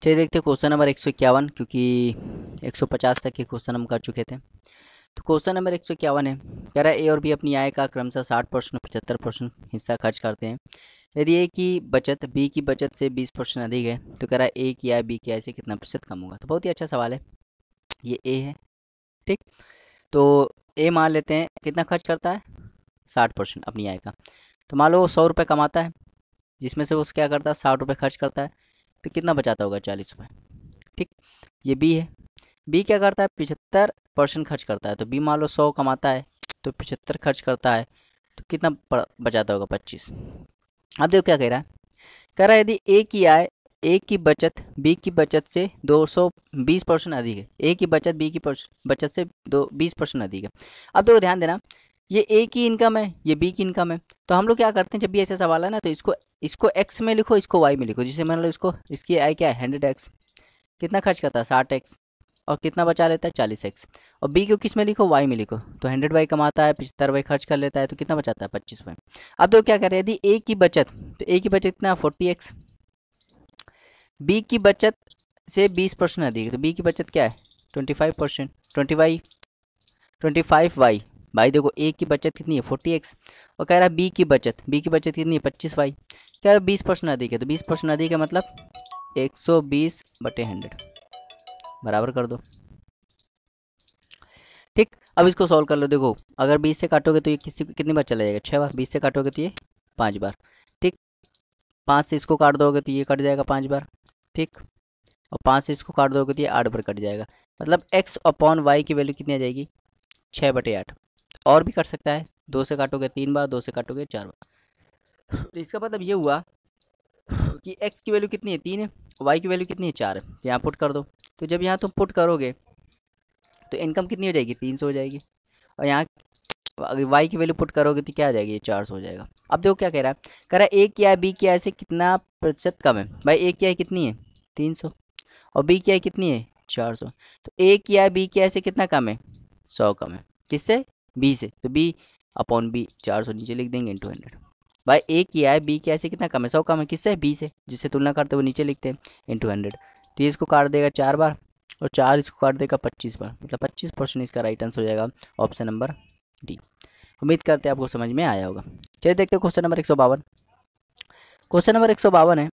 चलिए देखते हैं क्वेश्चन नंबर 151, क्योंकि 150 तक के क्वेश्चन हम कर चुके थे। तो क्वेश्चन नंबर 151 है, कह रहा है ए और बी अपनी आय का क्रमशः 60% और 75% हिस्सा खर्च करते हैं। यदि ए की बचत बी की बचत से 20% अधिक है तो कह रहा है ए की आय बी की आय से कितना प्रतिशत कम होगा। तो बहुत ही अच्छा सवाल है, ये ए है। ठीक, तो ए मान लेते हैं कितना खर्च करता है, 60% अपनी आय का। तो मान लो 100 रुपये कमाता है, जिसमें से वो क्या करता है, 60 रुपये खर्च करता है, तो कितना बचाता होगा, 40 रुपये। ठीक, ये बी है। बी क्या करता है, 75% खर्च करता है। तो बी मान लो 100 कमाता है तो 75 खर्च करता है, तो कितना बचाता होगा, 25। अब देखो क्या कह रहा है, कह रहा है यदि ए की आय ए की बचत बी की बचत से 220% अधिक है, ए की बचत बी की बचत से 20% अधिक है। अब देखो ध्यान देना, ये ए की इनकम है, ये बी की इनकम है। तो हम लोग क्या करते हैं, जब भी ऐसा सवाल है ना, तो इसको एक्स में लिखो, इसको वाई में लिखो। जैसे मान लो इसकी आय क्या है, 100x, कितना खर्च करता है, 60x, और कितना बचा लेता है, 40x। और बी को किस में लिखो, वाई में लिखो। तो 100y कमाता है, 75y खर्च कर लेता है, तो कितना बचाता है, 25y। अब तो क्या करें, यदि ए की बचत, तो ए की बचत कितना, 40x, बी की बचत से 20% अधिक है, तो बी की बचत क्या है, 25%, 25y। भाई देखो ए की बचत कितनी है, 40x, और कह रहा है बी की बचत कितनी है, 25y। कह रहा है 20% अधिक है, तो 20% अधिक है मतलब 120/100 बराबर कर दो। ठीक, अब इसको सॉल्व कर लो। देखो अगर 20 से काटोगे तो ये कितनी बार चला जाएगा, 6 बार। 20 से काटोगे तो ये 5 बार। ठीक, 5 से इसको काट दोगे तो ये कट जाएगा 5 बार। ठीक, और 5 से इसको काट दोगे तो ये 8 बार कट जाएगा। मतलब x/y की वैल्यू कितनी आ जाएगी, 6/8। और भी कर सकता है, 2 से काटोगे 3 बार, 2 से काटोगे 4 बार। तो इसका मतलब ये हुआ कि x की वैल्यू कितनी है, 3 है, y की वैल्यू कितनी है, 4 है। तो यहाँ पुट कर दो। तो जब यहाँ तुम पुट करोगे तो इनकम कितनी हो जाएगी, 300 हो जाएगी। और यहाँ अगर y की वैल्यू पुट करोगे तो क्या आ जाएगी, ये 400 हो जाएगा। अब देखो क्या कह रहा है, कह रहा है ए की आय बी की आय से कितना प्रतिशत कम है। भाई ए की आय कितनी है, 300, और बी की आय कितनी है, 400। तो ए की आय बी की आय से कितना कम है, 100 कम है। किससे, बी से। तो b/b 400 नीचे लिख देंगे इंटू 100। भाई ए की आय बी की आय से कितना कम है, 100 कम है। किससे, बी से, जिससे तुलना करते हुए नीचे लिखते हैं इंटू 100। तो ये इसको काट देगा 4 बार, और 4 इसको काट देगा 25 बार, मतलब 25% इसका राइट आंसर हो जाएगा ऑप्शन नंबर डी। उम्मीद करते हैं आपको समझ में आया होगा। चलिए देखते हैं क्वेश्चन नंबर 152। क्वेश्चन नंबर 152 है,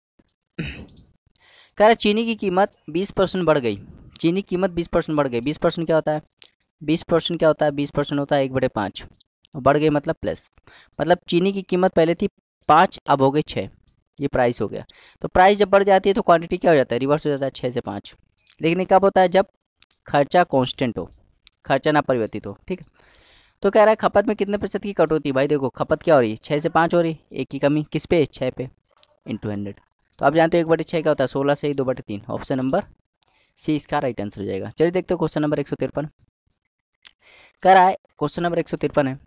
कह रहा है चीनी की कीमत 20% बढ़ गई। चीनी की कीमत 20% बढ़ गई। 20% क्या होता है, 20% क्या होता है, 20% होता है 1/5। और बढ़ गई मतलब प्लस, मतलब चीनी की कीमत पहले थी 5, अब हो गई 6। ये प्राइस हो गया। तो प्राइस जब बढ़ जाती है तो क्वांटिटी क्या हो जाता है, रिवर्स हो जाता है, 6 से 5। लेकिन कब होता है, जब खर्चा कांस्टेंट हो, खर्चा ना परिवर्तित हो। ठीक है, तो कह रहा है खपत में कितने प्रतिशत की कटौती। भाई देखो खपत क्या हो रही है, 6 से 5 हो रही है, एक की कमी किस पे, 6 पे, इंटू 100। तो आप जानते हो 1/6 क्या होता है, 16 से ही 2/3। ऑप्शन नंबर सी इसका राइट आंसर हो जाएगा। चलिए देखते हो क्वेश्चन नंबर 153। कह रहा है क्वेश्चन नंबर 153 है,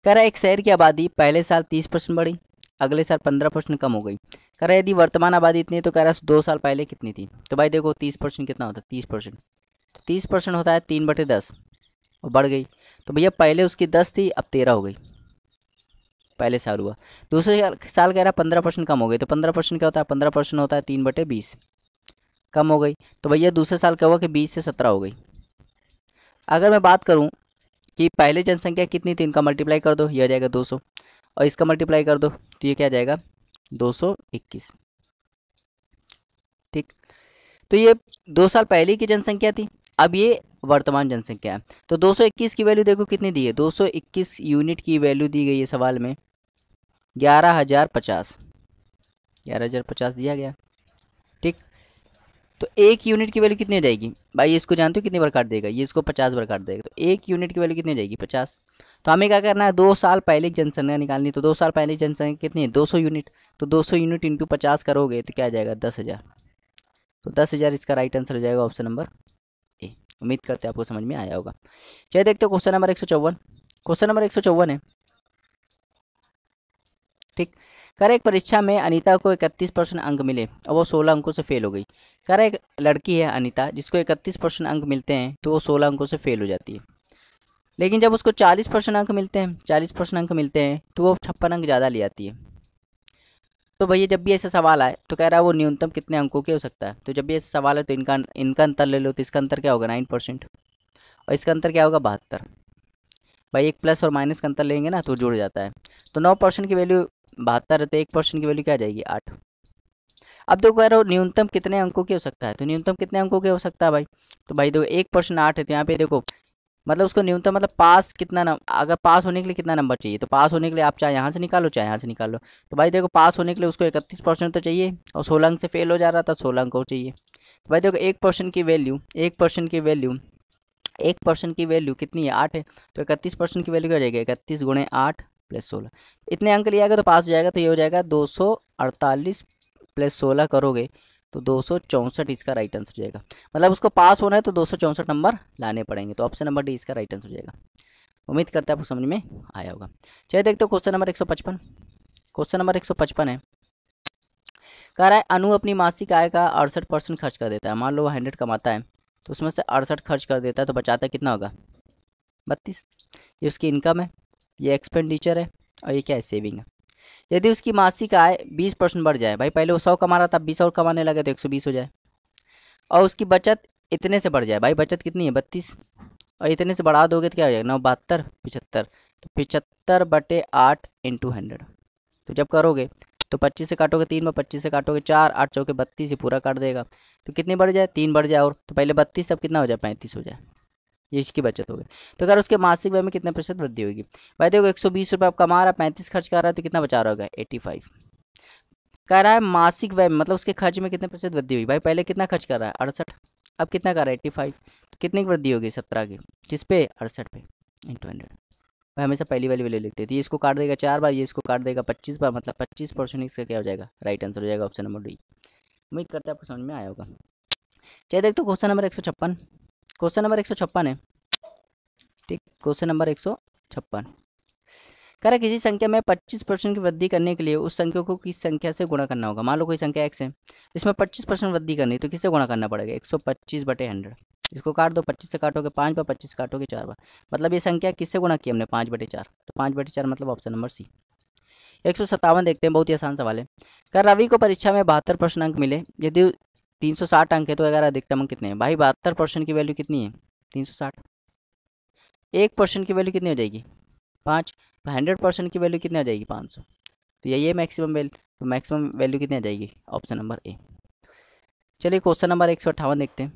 कह रहा है एक शहर की आबादी पहले साल 30% बढ़ी, अगले साल 15% कम हो गई। कह रहा है यदि वर्तमान आबादी इतनी है तो कह रहा है 2 साल पहले कितनी थी। तो भाई देखो 30% कितना होता है, 30%, तो 30% होता है 3/10, और बढ़ गई। तो भैया पहले उसकी 10 थी, अब 13 हो गई, पहले साल हुआ। दूसरे साल कह रहा है 15% कम हो गई। तो 15% क्या होता है, 15% होता है 3/20, कम हो गई। तो भैया दूसरे साल क्या हुआ कि 20 से 17 हो गई। अगर मैं बात करूं कि पहले जनसंख्या कितनी थी, इनका मल्टीप्लाई कर दो, ये आ जाएगा 200, और इसका मल्टीप्लाई कर दो तो ये क्या आ जाएगा, 221। ठीक, तो ये 2 साल पहले की जनसंख्या थी, अब ये वर्तमान जनसंख्या है। तो 221 की वैल्यू देखो कितनी दी है, 221 यूनिट की वैल्यू दी गई है सवाल में, 11,050, 11,050 दिया गया। ठीक, तो एक यूनिट की वैल्यू कितनी हो जाएगी, भाई इसको जानते हो कितनी बार काट देगा, ये इसको 50 बार काट देगा। तो एक यूनिट की वैल्यू कितनी हो जाएगी, 50। तो हमें क्या करना है, 2 साल पहले की जनसंख्या निकालनी। तो 2 साल पहले की जनसंख्या कितनी है, 200 यूनिट। तो 200 यूनिट इंटू 50 करोगे तो क्या आ जाएगा, 10,000। तो 10,000 इसका राइट आंसर हो जाएगा ऑप्शन नंबर ए। उम्मीद करते हैं आपको समझ में आया होगा। चलिए देखते हो क्वेश्चन नंबर 154। क्वेश्चन नंबर 154 है, ठीक, कह रहा एक परीक्षा में अनीता को 31% अंक मिले और वो 16 अंकों से फेल हो गई। कह रहा एक लड़की है अनीता, जिसको 31% अंक मिलते हैं तो वो 16 अंकों से फेल हो जाती है। लेकिन जब उसको 40% अंक मिलते हैं, 40% अंक मिलते हैं तो वो 56 अंक ज़्यादा ले आती है। तो भैया जब भी ऐसा सवाल आए तो कह रहा है वो न्यूनतम कितने अंकों के हो सकता है, तो जब भी ऐसा सवाल है तो इनका इनका अंतर ले लो, तो इसका अंतर क्या होगा 9%, और इसका अंतर क्या होगा 72। भाई एक प्लस और माइनस का अंतर लेंगे ना तो जुड़ जाता है। तो 9% की वैल्यू 72 है, तो 1% की वैल्यू क्या आ जाएगी 8। अब देखो कह रहा हो न्यूनतम कितने अंकों की हो सकता है, तो न्यूनतम कितने अंकों के हो सकता है भाई, तो भाई देखो 1% 8 है, तो यहाँ पे देखो मतलब उसको न्यूनतम मतलब पास कितना अगर पास होने के लिए कितना नंबर चाहिए, तो पास होने के लिए आप चाहे यहाँ से निकालो चाहे यहाँ से निकाल लो। तो भाई देखो पास होने के लिए उसको 31% तो चाहिए, और 16 अंक से फेल हो जा रहा था, 16 अंक और चाहिए। तो भाई देखो 1% की वैल्यू 1% की वैल्यू कितनी है 8 है, तो 31% की वैल्यू क्या हो जाएगी 31 गुणे 8 प्लस 16, इतने अंक लिया जाएगा तो पास हो जाएगा। तो ये हो जाएगा 248 प्लस 16 करोगे तो 264 इसका राइट आंसर हो जाएगा। मतलब उसको पास होना है तो 264 नंबर लाने पड़ेंगे, तो ऑप्शन नंबर डी इसका राइट आंसर हो जाएगा। उम्मीद करते हैं आपको समझ में आया होगा। चलिए देखते हो क्वेश्चन नंबर 155। क्वेश्चन नंबर 155 है, कह रहा है अनु अपनी मासिक आय का 68% खर्च कर देता है। मान लो वो 100 कमाता है तो उसमें से 68 खर्च कर देता है, तो बचाता कितना होगा 32। ये उसकी इनकम है, ये एक्सपेंडिचर है, और ये क्या है सेविंग है। यदि उसकी मासिक आय 20% बढ़ जाए, भाई पहले वो 100 कमा रहा था 20 और कमाने लगे तो 120 हो जाए, और उसकी बचत इतने से बढ़ जाए, भाई बचत कितनी है 32, और इतने से बढ़ा दोगे तो क्या हो जाएगा 9 72 75, तो 75/8 इंटू 100। तो जब करोगे तो 25 से काटोगे 3 में, 25 से काटोगे 4, 8 चौके 32, ये पूरा काट देगा। तो कितनी बढ़ जाए 3 बढ़ जाए, और तो पहले 32 अब कितना हो जाए 35 हो जाए, ये इसकी बचत हो गई। तो अगर उसके मासिक व्यय में कितने प्रतिशत वृद्धि होगी, भाई देखो 120 रुपये आप कमा रहा है 35 खर्च कर रहा है, तो कितना बचा रहा होगा 85। कह रहा है मासिक व्यय मतलब उसके खर्च में कितने प्रतिशत वृद्धि हुई, भाई पहले कितना खर्च कर रहा है 68, अब कितना कर रहा है 85, तो कितनी की वृद्धि होगी 17 की, किस पे 68 पे इंटू 100। भाई हमेशा पहली वाली वैल्यू लिखते थे, ये इसको काट देगा 4 बार, ये इसको काट देगा 25 बार, मतलब 25% इसका क्या हो जाएगा राइट आंसर हो जाएगा ऑप्शन नंबर डी। उम्मीद करते हैं आपको समझ में आया होगा। चलिए देखते क्वेश्चन नंबर 156। क्वेश्चन नंबर 156 है, ठीक, क्वेश्चन नंबर 156 कह रहा है किसी संख्या में 25% की वृद्धि करने के लिए उस संख्या को किस संख्या से गुणा करना होगा। मान लो कोई संख्या x है, इसमें 25% वृद्धि करनी है, तो किससे गुणा करना पड़ेगा 125/100। इसको काट दो, 25 से काटोगे 5 बार, 25 से काटोगे 4 बार, मतलब ये संख्या किससे गुणा की हमने 5/4, तो 5/4 मतलब ऑप्शन नंबर सी। 157 देखते हैं, बहुत ही आसान सवाल है। कह रवि को परीक्षा में 72% अंक मिले, यदि 360 अंक है तो अगर अधिकतम अंक कितने हैं, भाई 72% की वैल्यू कितनी है 360, 1% की वैल्यू कितनी हो जाएगी 5, तो 100% की वैल्यू कितनी आ जाएगी 500, तो यही है मैक्सिमम वैल्यू, तो मैक्सिमम वैल्यू कितनी आ जाएगी ऑप्शन नंबर ए। चलिए क्वेश्चन नंबर 158 देखते हैं।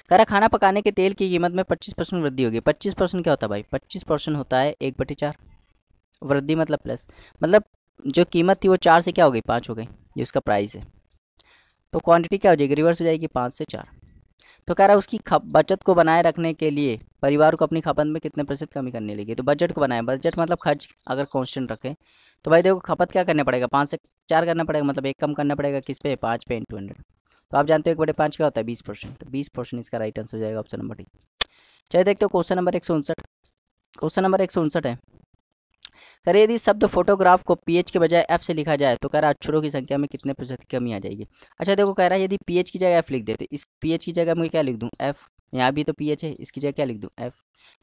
कह रहा खाना पकाने के तेल की कीमत में 25% वृद्धि होगी। 25% क्या होता है भाई, 25% होता है 1/4, वृद्धि मतलब प्लस, मतलब जो कीमत थी वो 4 से क्या हो गई 5 हो गई, ये उसका प्राइस है। तो क्वांटिटी क्या हो जाएगी रिवर्स हो जाएगी 5 से 4। तो कह रहा है उसकी बचत को बनाए रखने के लिए परिवार को अपनी खपत में कितने प्रतिशत कमी करनी लगी। तो बजट को बनाए, बजट मतलब खर्च अगर कांस्टेंट रखें, तो भाई देखो खपत क्या करना पड़ेगा 5 से 4 करना पड़ेगा, मतलब एक कम करना पड़ेगा किस पे 5 पे इंटू 100। तो आप जानते हो 1/5 क्या होता है 20%, तो 20% इसका राइट आंसर हो जाएगा ऑप्शन नंबर डी। चलिए देखते हो क्वेश्चन नंबर 159। क्वेश्चन नंबर 159 है, कह रहे यदि शब्द फोटोग्राफ को पीएच के बजाय एफ से लिखा जाए तो कह रहा है अक्षरों की संख्या में कितने प्रतिशत की कमी आ जाएगी। अच्छा देखो कह रहा है यदि पीएच की जगह एफ लिख देते, इस पीएच की जगह मैं क्या लिख दूँ एफ, यहाँ भी तो पीएच है, इसकी जगह क्या लिख दूँ एफ।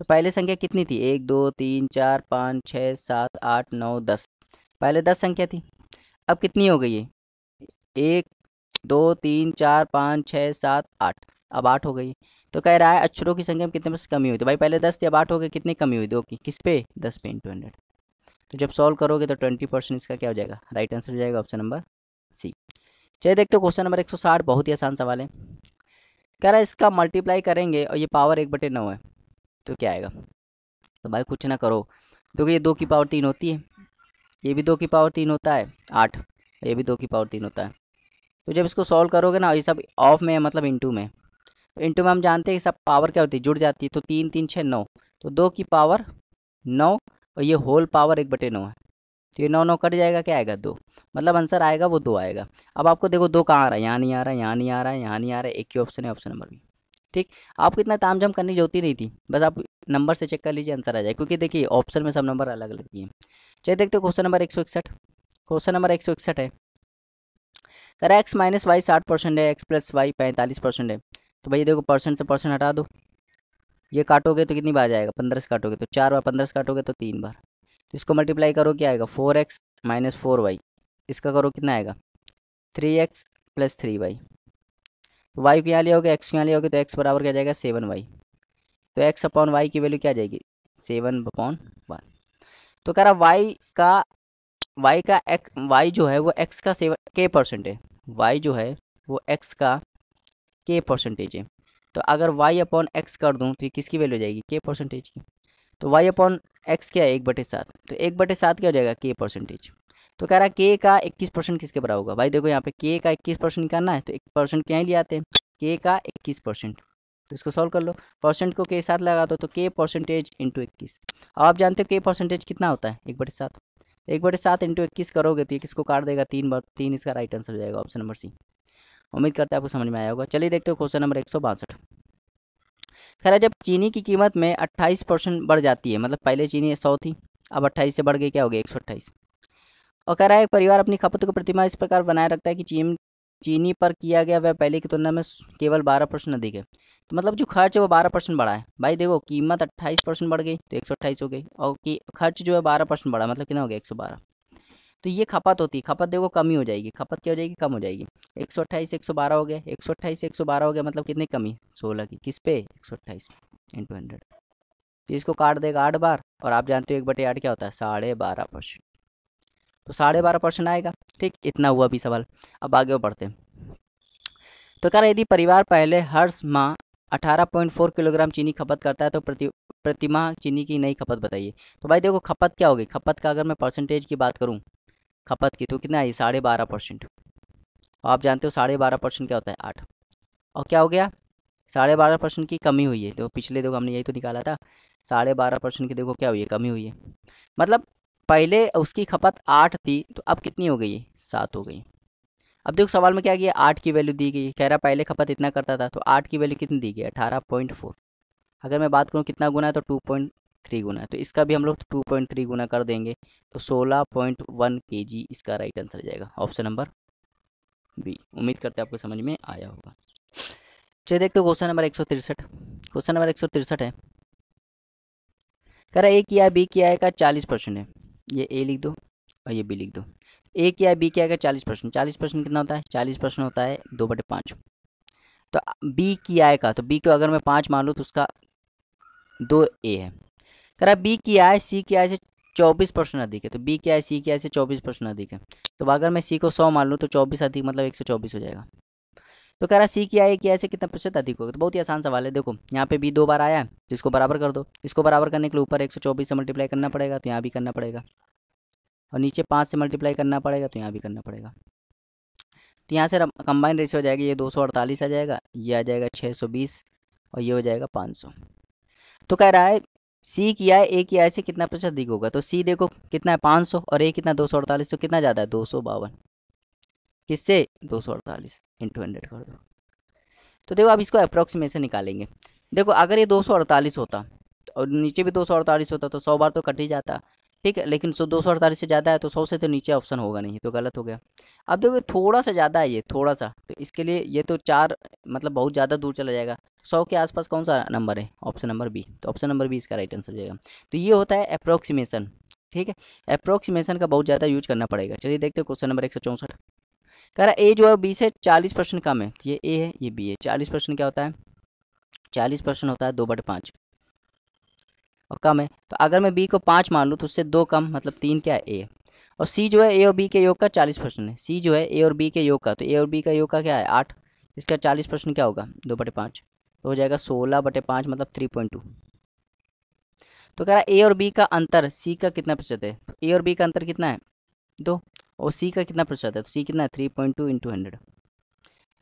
तो पहले संख्या कितनी थी 1 2 3 4 5 6 7 8 9 10, पहले 10 संख्या थी, अब कितनी हो गई है 1 2 3 4 5 6 7 8, अब 8 हो गई। तो कह रहा है अक्षरों की संख्या में कितने प्रतिशत कमी हुई, तो भाई पहले 10 थी अब 8 हो गए, कितनी कमी हुई 2 की, किस पे 10 पे इंटू 100। तो जब सॉल्व करोगे तो 20% इसका क्या हो जाएगा राइट आंसर हो जाएगा ऑप्शन नंबर सी। चलिए देखते हो क्वेश्चन नंबर 160, बहुत ही आसान सवाल है। कह रहा है इसका मल्टीप्लाई करेंगे और ये पावर 1/9 है तो क्या आएगा, तो भाई कुछ ना करो, देखो ये 2 की पावर 3 होती है, ये भी 2 की पावर 3 होता है 8, ये भी 2 की पावर 3 होता है। तो जब इसको सॉल्व करोगे ना ये सब ऑफ में है मतलब इंटू में, तो इंटू में हम जानते हैं कि सब पावर क्या होती है जुड़ जाती है, तो 3 3 6 9, तो 2 की पावर 9 और ये होल पावर 1/9 है, तो ये 9 9 कट जाएगा क्या आएगा 2, मतलब आंसर आएगा वो 2 आएगा। अब आपको देखो 2 कहाँ आ रहा है, यहाँ नहीं आ रहा है, यहाँ नहीं आ रहा है, यहाँ नहीं आ रहा है, एक ही ऑप्शन है ऑप्शन नंबर बी। ठीक, आपको इतना तामझाम करने की जरूरत ही नहीं थी, बस आप नंबर से चेक कर लीजिए आंसर आ जाए, क्योंकि देखिए ऑप्शन में सब नंबर अलग अलग ही हैं। चलिए देखते हो क्वेश्चन नंबर 161। क्वेश्चन नंबर 161 है, अगर एक्स माइनस वाई 60% है, एक्स प्लस वाई 45% है, तो भैया देखो परसेंट से परसेंट हटा दो, ये काटोगे तो कितनी बार जाएगा 15 से काटोगे तो 4 बार, 15 से काटोगे तो 3 बार, तो इसको मल्टीप्लाई करो क्या आएगा 4x -4y, इसका करो कितना आएगा 3x + 3y। तो y को यहाँ लिया होगा, x को यहाँ लिया होगा, तो x बराबर क्या जाएगा 7y। तो x/y की वैल्यू क्या आ जाएगी 7/1। तो कह रहा y जो है वो x का k% है, y जो है वो x का k% है। तो अगर y/x कर दूं तो ये किसकी वैल्यू हो जाएगी k% की। तो y/x क्या है 1/7, तो 1/7 क्या हो जाएगा k%। तो कह रहा है k का 21% किसके बराबर होगा। भाई देखो यहाँ पे k का 21% निकालना है तो 1% क्या ही ले आते हैं, k का 21%। तो इसको सॉल्व कर लो, परसेंट को के साथ लगा दो तो k% × 21। अब आप जानते हो k% कितना होता है 1/7। 1/7 × 21 करोगे तो ये किसको काट देगा 3 इसका राइट आंसर हो जाएगा ऑप्शन नंबर सी। उम्मीद करते हैं आपको समझ में आया होगा। चलिए देखते हो क्वेश्चन नंबर 162। खैर जब चीनी की कीमत में 28% बढ़ जाती है, मतलब पहले चीनी 100 थी, अब 28 से बढ़ गई क्या हो गया 128। और कह रहा है परिवार अपनी खपत को प्रतिमाह इस प्रकार बनाए रखता है कि चीनी पर किया गया वह पहले की तुलना में केवल 12% अधिक है। तो मतलब जो खर्च है वो 12% बढ़ा है। भाई देखो कीमत 28% बढ़ गई तो 128 हो गई, और खर्च जो है 12% बढ़ा, मतलब कितना हो गया 112। तो ये खपत होती है, खपत देखो कमी हो जाएगी, खपत क्या हो जाएगी कम हो जाएगी। 128 112 हो गया, 128 112 हो गया, मतलब कितनी कमी 16 की, किस पे 128 × 100। तो इसको काट देगा 8 बार, और आप जानते हो 1/8 क्या होता है 12.5%। तो 12.5% आएगा। ठीक, इतना हुआ भी सवाल। अब आगे बढ़ते हैं। तो कह रहा है यदि परिवार पहले हर माह 18.4 किलोग्राम चीनी खपत करता है तो प्रतिमाह चीनी की नई खपत बताइए। तो भाई देखो खपत क्या होगी, खपत का अगर मैं परसेंटेज की बात करूं खपत की तो कितना है 12.5%। आप जानते हो 12.5% क्या होता है 8। और क्या हो गया 12.5% की कमी हुई है। तो पिछले देखो हमने यही तो निकाला था, 12.5% की देखो क्या हुई है कमी हुई है। मतलब पहले उसकी खपत 8 थी तो अब कितनी हो गई है 7 हो गई। अब देखो सवाल में क्या किया 8 की वैल्यू दी गई, कह रहा पहले खपत इतना करता था तो 8 की वैल्यू कितनी दी गई 18.4। अगर मैं बात करूँ कितना गुना है तो 2.3 गुना है, तो इसका भी हम लोग 2.3 गुना कर देंगे तो 16.1 kg इसका राइट आंसर जाएगा ऑप्शन नंबर बी। उम्मीद करते हैं आपको समझ में आया होगा। चलिए देखते हो क्वेश्चन नंबर 163। क्वेश्चन नंबर 163 है, कह रहा ए किया बी किया का 40% है। ये ए लिख दो और ये बी लिख दो। ए किया बी किया का 40%, 40% कितना होता है 40% होता है 2/5। तो बी की आय का, तो बी को अगर मैं 5 मान लूँ तो उसका 2a है। कह रहा बी की आय सी की आय से 24% अधिक है, तो बी की आय सी की आय से 24% अधिक है। तो अगर मैं सी को 100 मान लूँ तो 24 अधिक मतलब 124 हो जाएगा। तो कह रहा सी की आय से कितना प्रतिशत अधिक होगा। तो बहुत ही आसान सवाल है। देखो यहाँ पे बी 2 बार आया है तो इसको बराबर कर दो, इसको बराबर करने के लिए ऊपर 124 से मल्टीप्लाई करना पड़ेगा तो यहाँ भी करना पड़ेगा, और नीचे 5 से मल्टीप्लाई करना पड़ेगा तो यहाँ भी करना पड़ेगा। तो यहाँ से कंबाइन रेशियो हो जाएगी, ये 248 आ जाएगा, ये आ जाएगा 620 और ये हो जाएगा 500। तो कह रहा है सी की आय ए की आय से कितना प्रतिशत अधिक होगा। तो सी देखो कितना है 500 और ए कितना 248, तो कितना ज़्यादा है 252। किससे 248 × 100 कर दो। तो देखो अब इसको अप्रोक्सीमेशन निकालेंगे। देखो अगर ये 248 होता और नीचे भी 248 होता तो 100 बार तो कट ही जाता, ठीक है, लेकिन 248 से ज़्यादा है तो 100 से तो नीचे ऑप्शन होगा नहीं, तो गलत हो गया। अब देखो थोड़ा सा ज़्यादा है ये थोड़ा सा, तो इसके लिए ये तो 4 मतलब बहुत ज़्यादा दूर चला जाएगा। 100 के आसपास कौन सा नंबर है ऑप्शन नंबर बी, तो ऑप्शन नंबर बी इसका राइट आंसर हो जाएगा। तो ये होता है अप्रोक्सीमेशन, ठीक है, अप्रोक्सीमेशन का बहुत ज़्यादा यूज करना पड़ेगा। चलिए देखते हैं क्वेश्चन नंबर 164। कह रहा है ए जो है बी से 40% कम है, ये ए है ये बी है। 40% क्या होता है 40% होता है 2/5 और कम है। तो अगर मैं बी को 5 मान लूँ तो उससे 2 कम मतलब 3 क्या है ए। और सी जो है ए और बी के योग का 40% है, सी जो है ए और बी के योग का, तो ए और बी का योग का क्या है 8, इसका 40% क्या होगा 2/5, तो हो जाएगा 16/5 मतलब 3.2। तो कह रहा है ए और बी का अंतर सी का कितना प्रतिशत है। तो ए और बी का अंतर कितना है 2, और सी का कितना प्रतिशत है तो सी कितना है 3.2 × 100।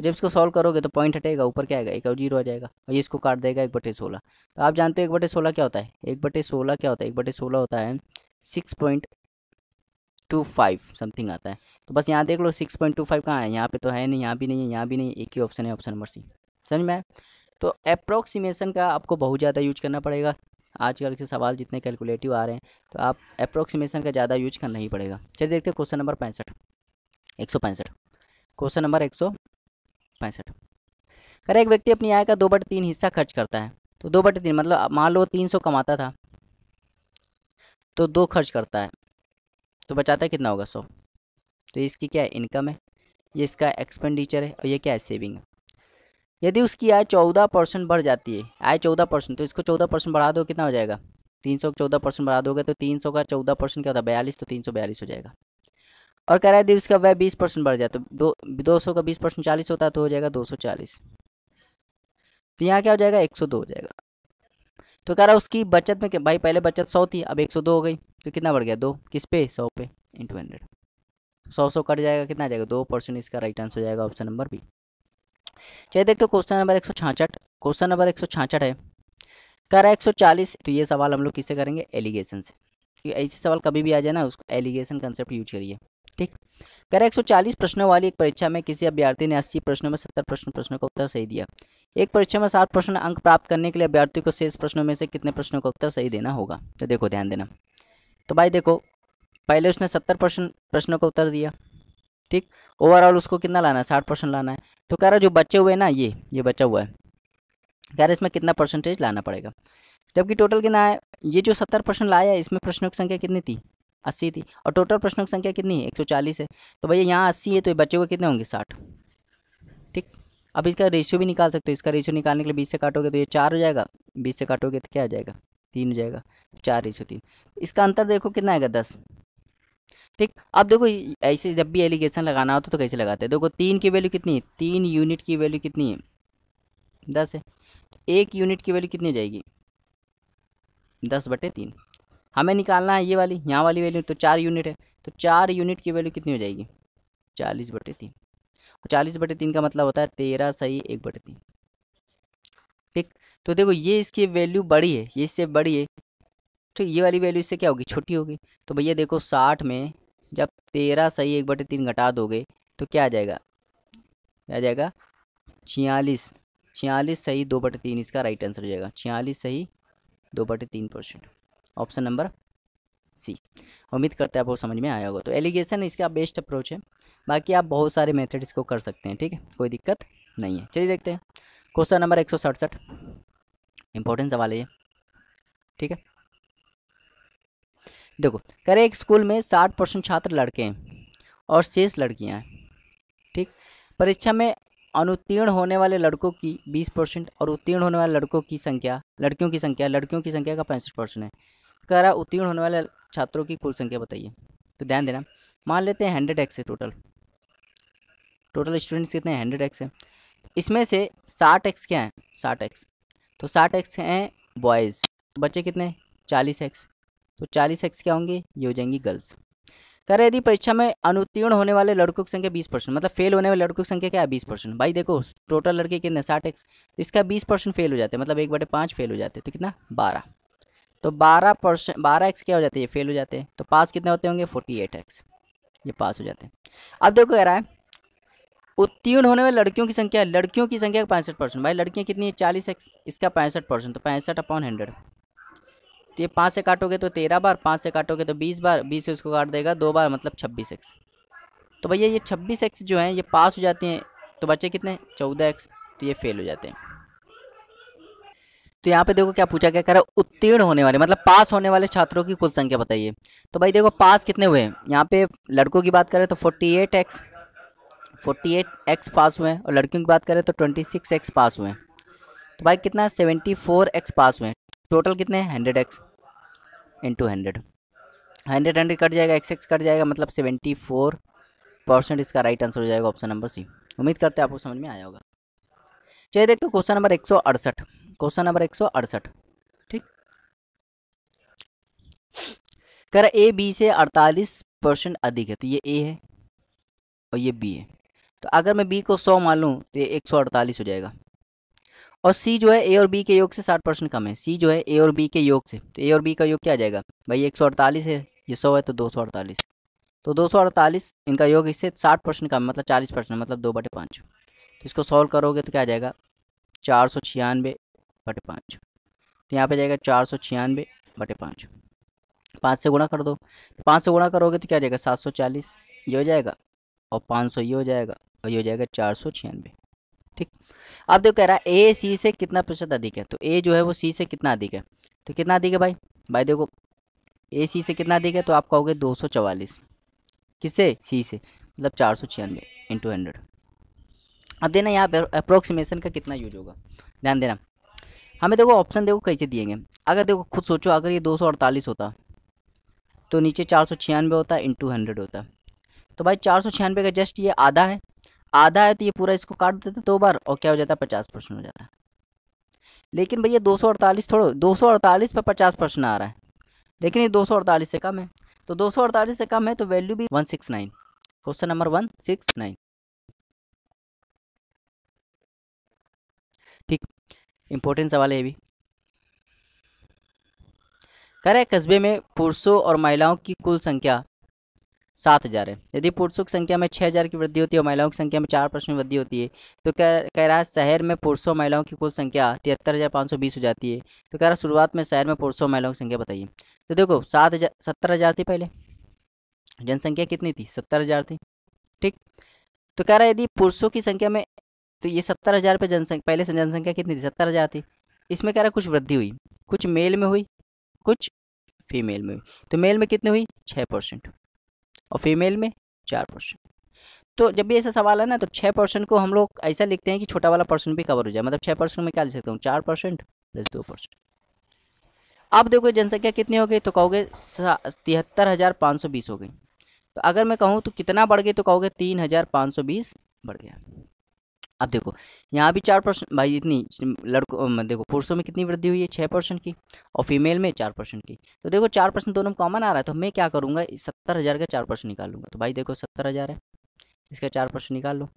जब इसको सॉल्व करोगे तो पॉइंट हटेगा, ऊपर क्या आएगा 1 और 0 आ जाएगा, और ये इसको काट देगा 1/16। तो आप जानते हो 1/16 क्या होता है 1/16 क्या होता है 1/16 होता है 6.25 समथिंग आता है। तो बस यहाँ देख लो 6.25 कहाँ है, यहाँ पे तो है नहीं, यहाँ भी नहीं है, यहाँ भी नहीं, एक ही ऑप्शन है ऑप्शन नंबर सी। समझ में आया। तो अप्रोक्सीमेशन का आपको बहुत ज़्यादा यूज करना पड़ेगा। आजकल के सवाल जितने कैलकुलेटिव आ रहे हैं तो आप अप्रोक्सीमेशन का ज़्यादा यूज करना ही पड़ेगा। चलिए देखते हैं क्वेश्चन नंबर 165। Question number 165। करे एक व्यक्ति अपनी आय का 2/3 हिस्सा खर्च करता है। तो 2/3 मतलब मान लो 300 कमाता था तो 2 खर्च करता है, तो बचाता कितना होगा 100। तो इसकी क्या है, इनकम है, ये इसका एक्सपेंडिचर है, और ये क्या है, सेविंग है। यदि उसकी आय 14% बढ़ जाती है, आय 14%, तो इसको 14% बढ़ा दो, कितना हो जाएगा, 300 का 14% बढ़ा दोगे तो 300 का 14% क्या होता है, 42, तो 342 हो जाएगा। और कह रहा है यदि उसका व्यय 20% बढ़ जाए, तो 200 का 20% 40 होता है, तो हो जाएगा 240। तो यहाँ क्या हो जाएगा, 102 हो जाएगा। तो कह रहा है उसकी बचत में क्या भाई, पहले बचत 100 थी, अब 102 हो गई, तो कितना बढ़ गया, 2 किस पे, 100 पे, इंटू 100। 100 कट जाएगा, कितना आ जाएगा, 2%। इसका राइट आंसर हो जाएगा ऑप्शन नंबर बी। चलिए देखते हो क्वेश्चन नंबर 166। क्वेश्चन नंबर 166 है, कह रहा है 140। तो ये सवाल हम लोग किससे करेंगे, एलिगेशन से। ऐसे सवाल कभी भी आ जाए ना, उसको एलिगेशन कंसेप्ट यूज करिए, ठीक। कह रहा है 140 प्रश्नों वाली एक परीक्षा में किसी अभ्यर्थी ने 80 प्रश्नों में 70 प्रश्नों का उत्तर सही दिया। एक परीक्षा में 60 प्रश्न अंक प्राप्त करने के लिए अभ्यर्थी को शेष प्रश्नों में से कितने प्रश्नों का उत्तर सही देना होगा। तो देखो ध्यान देना, तो भाई देखो पहले उसने 70 प्रश्नों का उत्तर दिया, ठीक। ओवरऑल उसको कितना लाना है, 60% लाना है। तो कह रहा है जो बचे हुए ना, ये बचा हुआ है, कह रहा है इसमें कितना परसेंटेज लाना पड़ेगा। जबकि टोटल कितना है, ये जो 70% लाया है इसमें प्रश्नों की संख्या कितनी थी, 80 थी, और टोटल प्रश्नों की संख्या कितनी है, 140 है। तो भैया यहाँ 80 है, तो ये बचे हुए कितने होंगे, 60, ठीक। अब इसका रेशियो भी निकाल सकते हो, इसका रेशियो निकालने के लिए 20 से काटोगे तो ये 4 हो जाएगा, 20 से काटोगे तो क्या हो जाएगा, 3 हो जाएगा, 4:3। इसका अंतर देखो कितना आएगा, 10, ठीक। अब देखो ऐसे जब भी एलिगेशन लगाना होता तो कैसे लगाते हैं, देखो 3 की वैल्यू कितनी है, 3 यूनिट की वैल्यू कितनी है, 10 है। 1 यूनिट की वैल्यू कितनी हो जाएगी, 10/3। हमें निकालना है ये वाली, यहाँ वाली वैल्यू, तो 4 यूनिट है, तो 4 यूनिट की वैल्यू कितनी हो जाएगी, 40/3। और 40/3 का मतलब होता है 13 सही 1/3, ठीक। तो देखो ये इसकी वैल्यू बड़ी है, ये इससे बड़ी है, तो ये वाली वैल्यू इससे क्या होगी, छोटी होगी। तो भैया देखो 60 में जब 13 सही 1/3 घटा दोगे तो क्या आ जाएगा, क्या आ जाएगा, 46, 46 सही 2/3। इसका राइट आंसर हो जाएगा 46 सही 2/3%, ऑप्शन नंबर सी। उम्मीद करते हैं आपको समझ में आया होगा। तो एलिगेशन इसका बेस्ट अप्रोच है, बाकी आप बहुत सारे मेथड इसको कर सकते हैं, ठीक है, कोई दिक्कत नहीं है। चलिए देखते हैं क्वेश्चन नंबर 167, इंपॉर्टेंट सवाल है ये, ठीक है। देखो कह रहे एक स्कूल में 60% छात्र लड़के हैं और शेष लड़कियां हैं, ठीक। परीक्षा में अनुत्तीर्ण होने वाले लड़कों की 20% और उत्तीर्ण होने वाले लड़कियों की संख्या का 65% है। कह रहा उत्तीर्ण होने वाले छात्रों की कुल संख्या बताइए। तो ध्यान देना, मान लेते हैं 100x है, टोटल स्टूडेंट्स कितने हैं, 100x है। इसमें से 60x क्या है, 60x, तो 60x हैं बॉयज़, तो बच्चे कितने, 40x, तो 40x क्या होंगे, ये हो जाएंगी गर्ल्स। कह रहे यदि परीक्षा में अनुत्तीर्ण होने वाले लड़कों की संख्या 20%, मतलब फेल होने वाले लड़कों की संख्या क्या है, 20%। भाई देखो टोटल लड़के कितने, 60x, तो इसका 20% फेल हो जाते हैं, मतलब 1/5 फेल हो जाते हैं, तो कितना, 12। तो 12x क्या हो जाते हैं, ये फेल हो जाते हैं। तो पास कितने होते होंगे, 48x, ये पास हो जाते हैं। अब देखो कह रहा है उत्तीर्ण होने वाले लड़कियों की संख्या का 65%। भाई लड़कियां कितनी है, 40x, इसका 65%, तो 65/100। तो ये 5 से काटोगे तो 13 बार, 5 से काटोगे तो 20 बार, 20 से उसको काट देगा 2 बार, मतलब 26x। तो भैया ये 26x जो हैं ये पास हो जाती हैं, तो बच्चे कितने, 14x, तो ये फेल हो जाते हैं। तो यहाँ पे देखो क्या पूछा क्या, कह रहा है उत्तीर्ण होने वाले मतलब पास होने वाले छात्रों की कुल संख्या बताइए। तो भाई देखो पास कितने हुए हैं, यहाँ पे लड़कों की बात करें तो 48x पास हुए हैं, और लड़कियों की बात करें तो 26x पास हुए हैं। तो भाई कितना, 74x पास हुए हैं। टोटल कितने हैं, 100x इंटू 100, 100 कट जाएगा, x कट जाएगा, मतलब 74%। इसका राइट आंसर हो जाएगा ऑप्शन नंबर सी। उम्मीद करते हैं आपको समझ में आया होगा। चलिए देखते हो क्वेश्चन नंबर 168, क्वेश्चन नंबर 168, ठीक। कह रहा ए बी से 48% अधिक है, तो ये ए है और ये बी है। तो अगर मैं बी को 100 मान लूँ तो ये 148 हो जाएगा। और सी जो है ए और बी के योग से 60% कम है, सी जो है ए और बी के योग से, तो ए और बी का योग क्या आ जाएगा भाई, 148 है, ये 100 है, तो 248, तो 248 इनका योग इससे 60% कम, मतलब 40%, मतलब 2/5। तो इसको सॉल्व करोगे तो क्या आ जाएगा, 496/5। तो यहाँ पे जाएगा 496/5, 5 से गुणा कर दो, तो 5 से गुणा करोगे तो क्या आ जाएगा, 740 ये हो जाएगा, और 500 ये हो जाएगा, और ये हो जाएगा 496, ठीक। अब देखो कह रहा है ए सी से कितना प्रतिशत अधिक है, तो ए जो है वो सी से कितना अधिक है, तो कितना अधिक है भाई, देखो ए सी से कितना अधिक है, तो आप कहोगे 244। किससे, सी से, मतलब 496 इंटू 100। अब देना यहाँ पर अप्रोक्सीमेशन का कितना यूज होगा, ध्यान देना। हमें देखो ऑप्शन देखो कैसे दिएंगे, अगर देखो खुद सोचो, अगर ये 248 होता तो नीचे 496 होता इंटू 100 होता। तो भाई 496 का जस्ट ये आधा है, आधा है तो ये पूरा इसको काट देते 2 बार और क्या हो जाता है 50% हो जाता है। लेकिन भैया 248 थोड़ा, 248 पर 50% आ रहा है, लेकिन ये 248 से कम है, तो 248 से कम है तो वैल्यू भी 169। Question number 169। ठीक, इंपॉर्टेंट सवाल है ये भी। कह रहे कस्बे में पुरुषों और महिलाओं की कुल संख्या 7000 है। यदि पुरुषों की संख्या में 6000 की वृद्धि होती है और महिलाओं की संख्या में 4% वृद्धि होती है, तो कह रहा है शहर में पुरुषों और महिलाओं की कुल संख्या 73,520 हो जाती है। तो कह रहा है शुरुआत में शहर में पुरुषों और महिलाओं की संख्या बताइए। तो देखो 70,000 थी पहले, जनसंख्या कितनी थी, 70,000 थी। ठीक, तो कह रहा है यदि पुरुषों की संख्या में, तो ये 70,000 पे जनसंख्या, पहले से जनसंख्या कितनी थी, 70,000 थी। इसमें कह रहा है कुछ वृद्धि हुई, कुछ मेल में हुई, कुछ फीमेल में हुई। तो मेल में कितनी हुई, 6%, और फीमेल में 4%। तो जब भी ऐसा सवाल है ना, तो 6% को हम लोग ऐसा लिखते हैं कि छोटा वाला पर्सन भी कवर हो जाए, मतलब 6% में क्या लिख सकता हूँ, 4% प्लस 2%। अब देखो जनसंख्या कितनी हो गई, तो कहोगे 73,520 हो गई। तो अगर मैं कहूँ तो कितना बढ़ गई, तो कहोगे 3,520 बढ़ गया। अब देखो यहाँ भी 4% भाई, इतनी लड़कों देखो पुरुषों में कितनी वृद्धि हुई है, 6% की, और फीमेल में 4% की। तो देखो 4% दोनों में कॉमन आ रहा है, तो मैं क्या करूँगा, 70,000 का 4% निकाल लूँगा। तो भाई देखो 70,000 है, इसका 4% निकाल लो,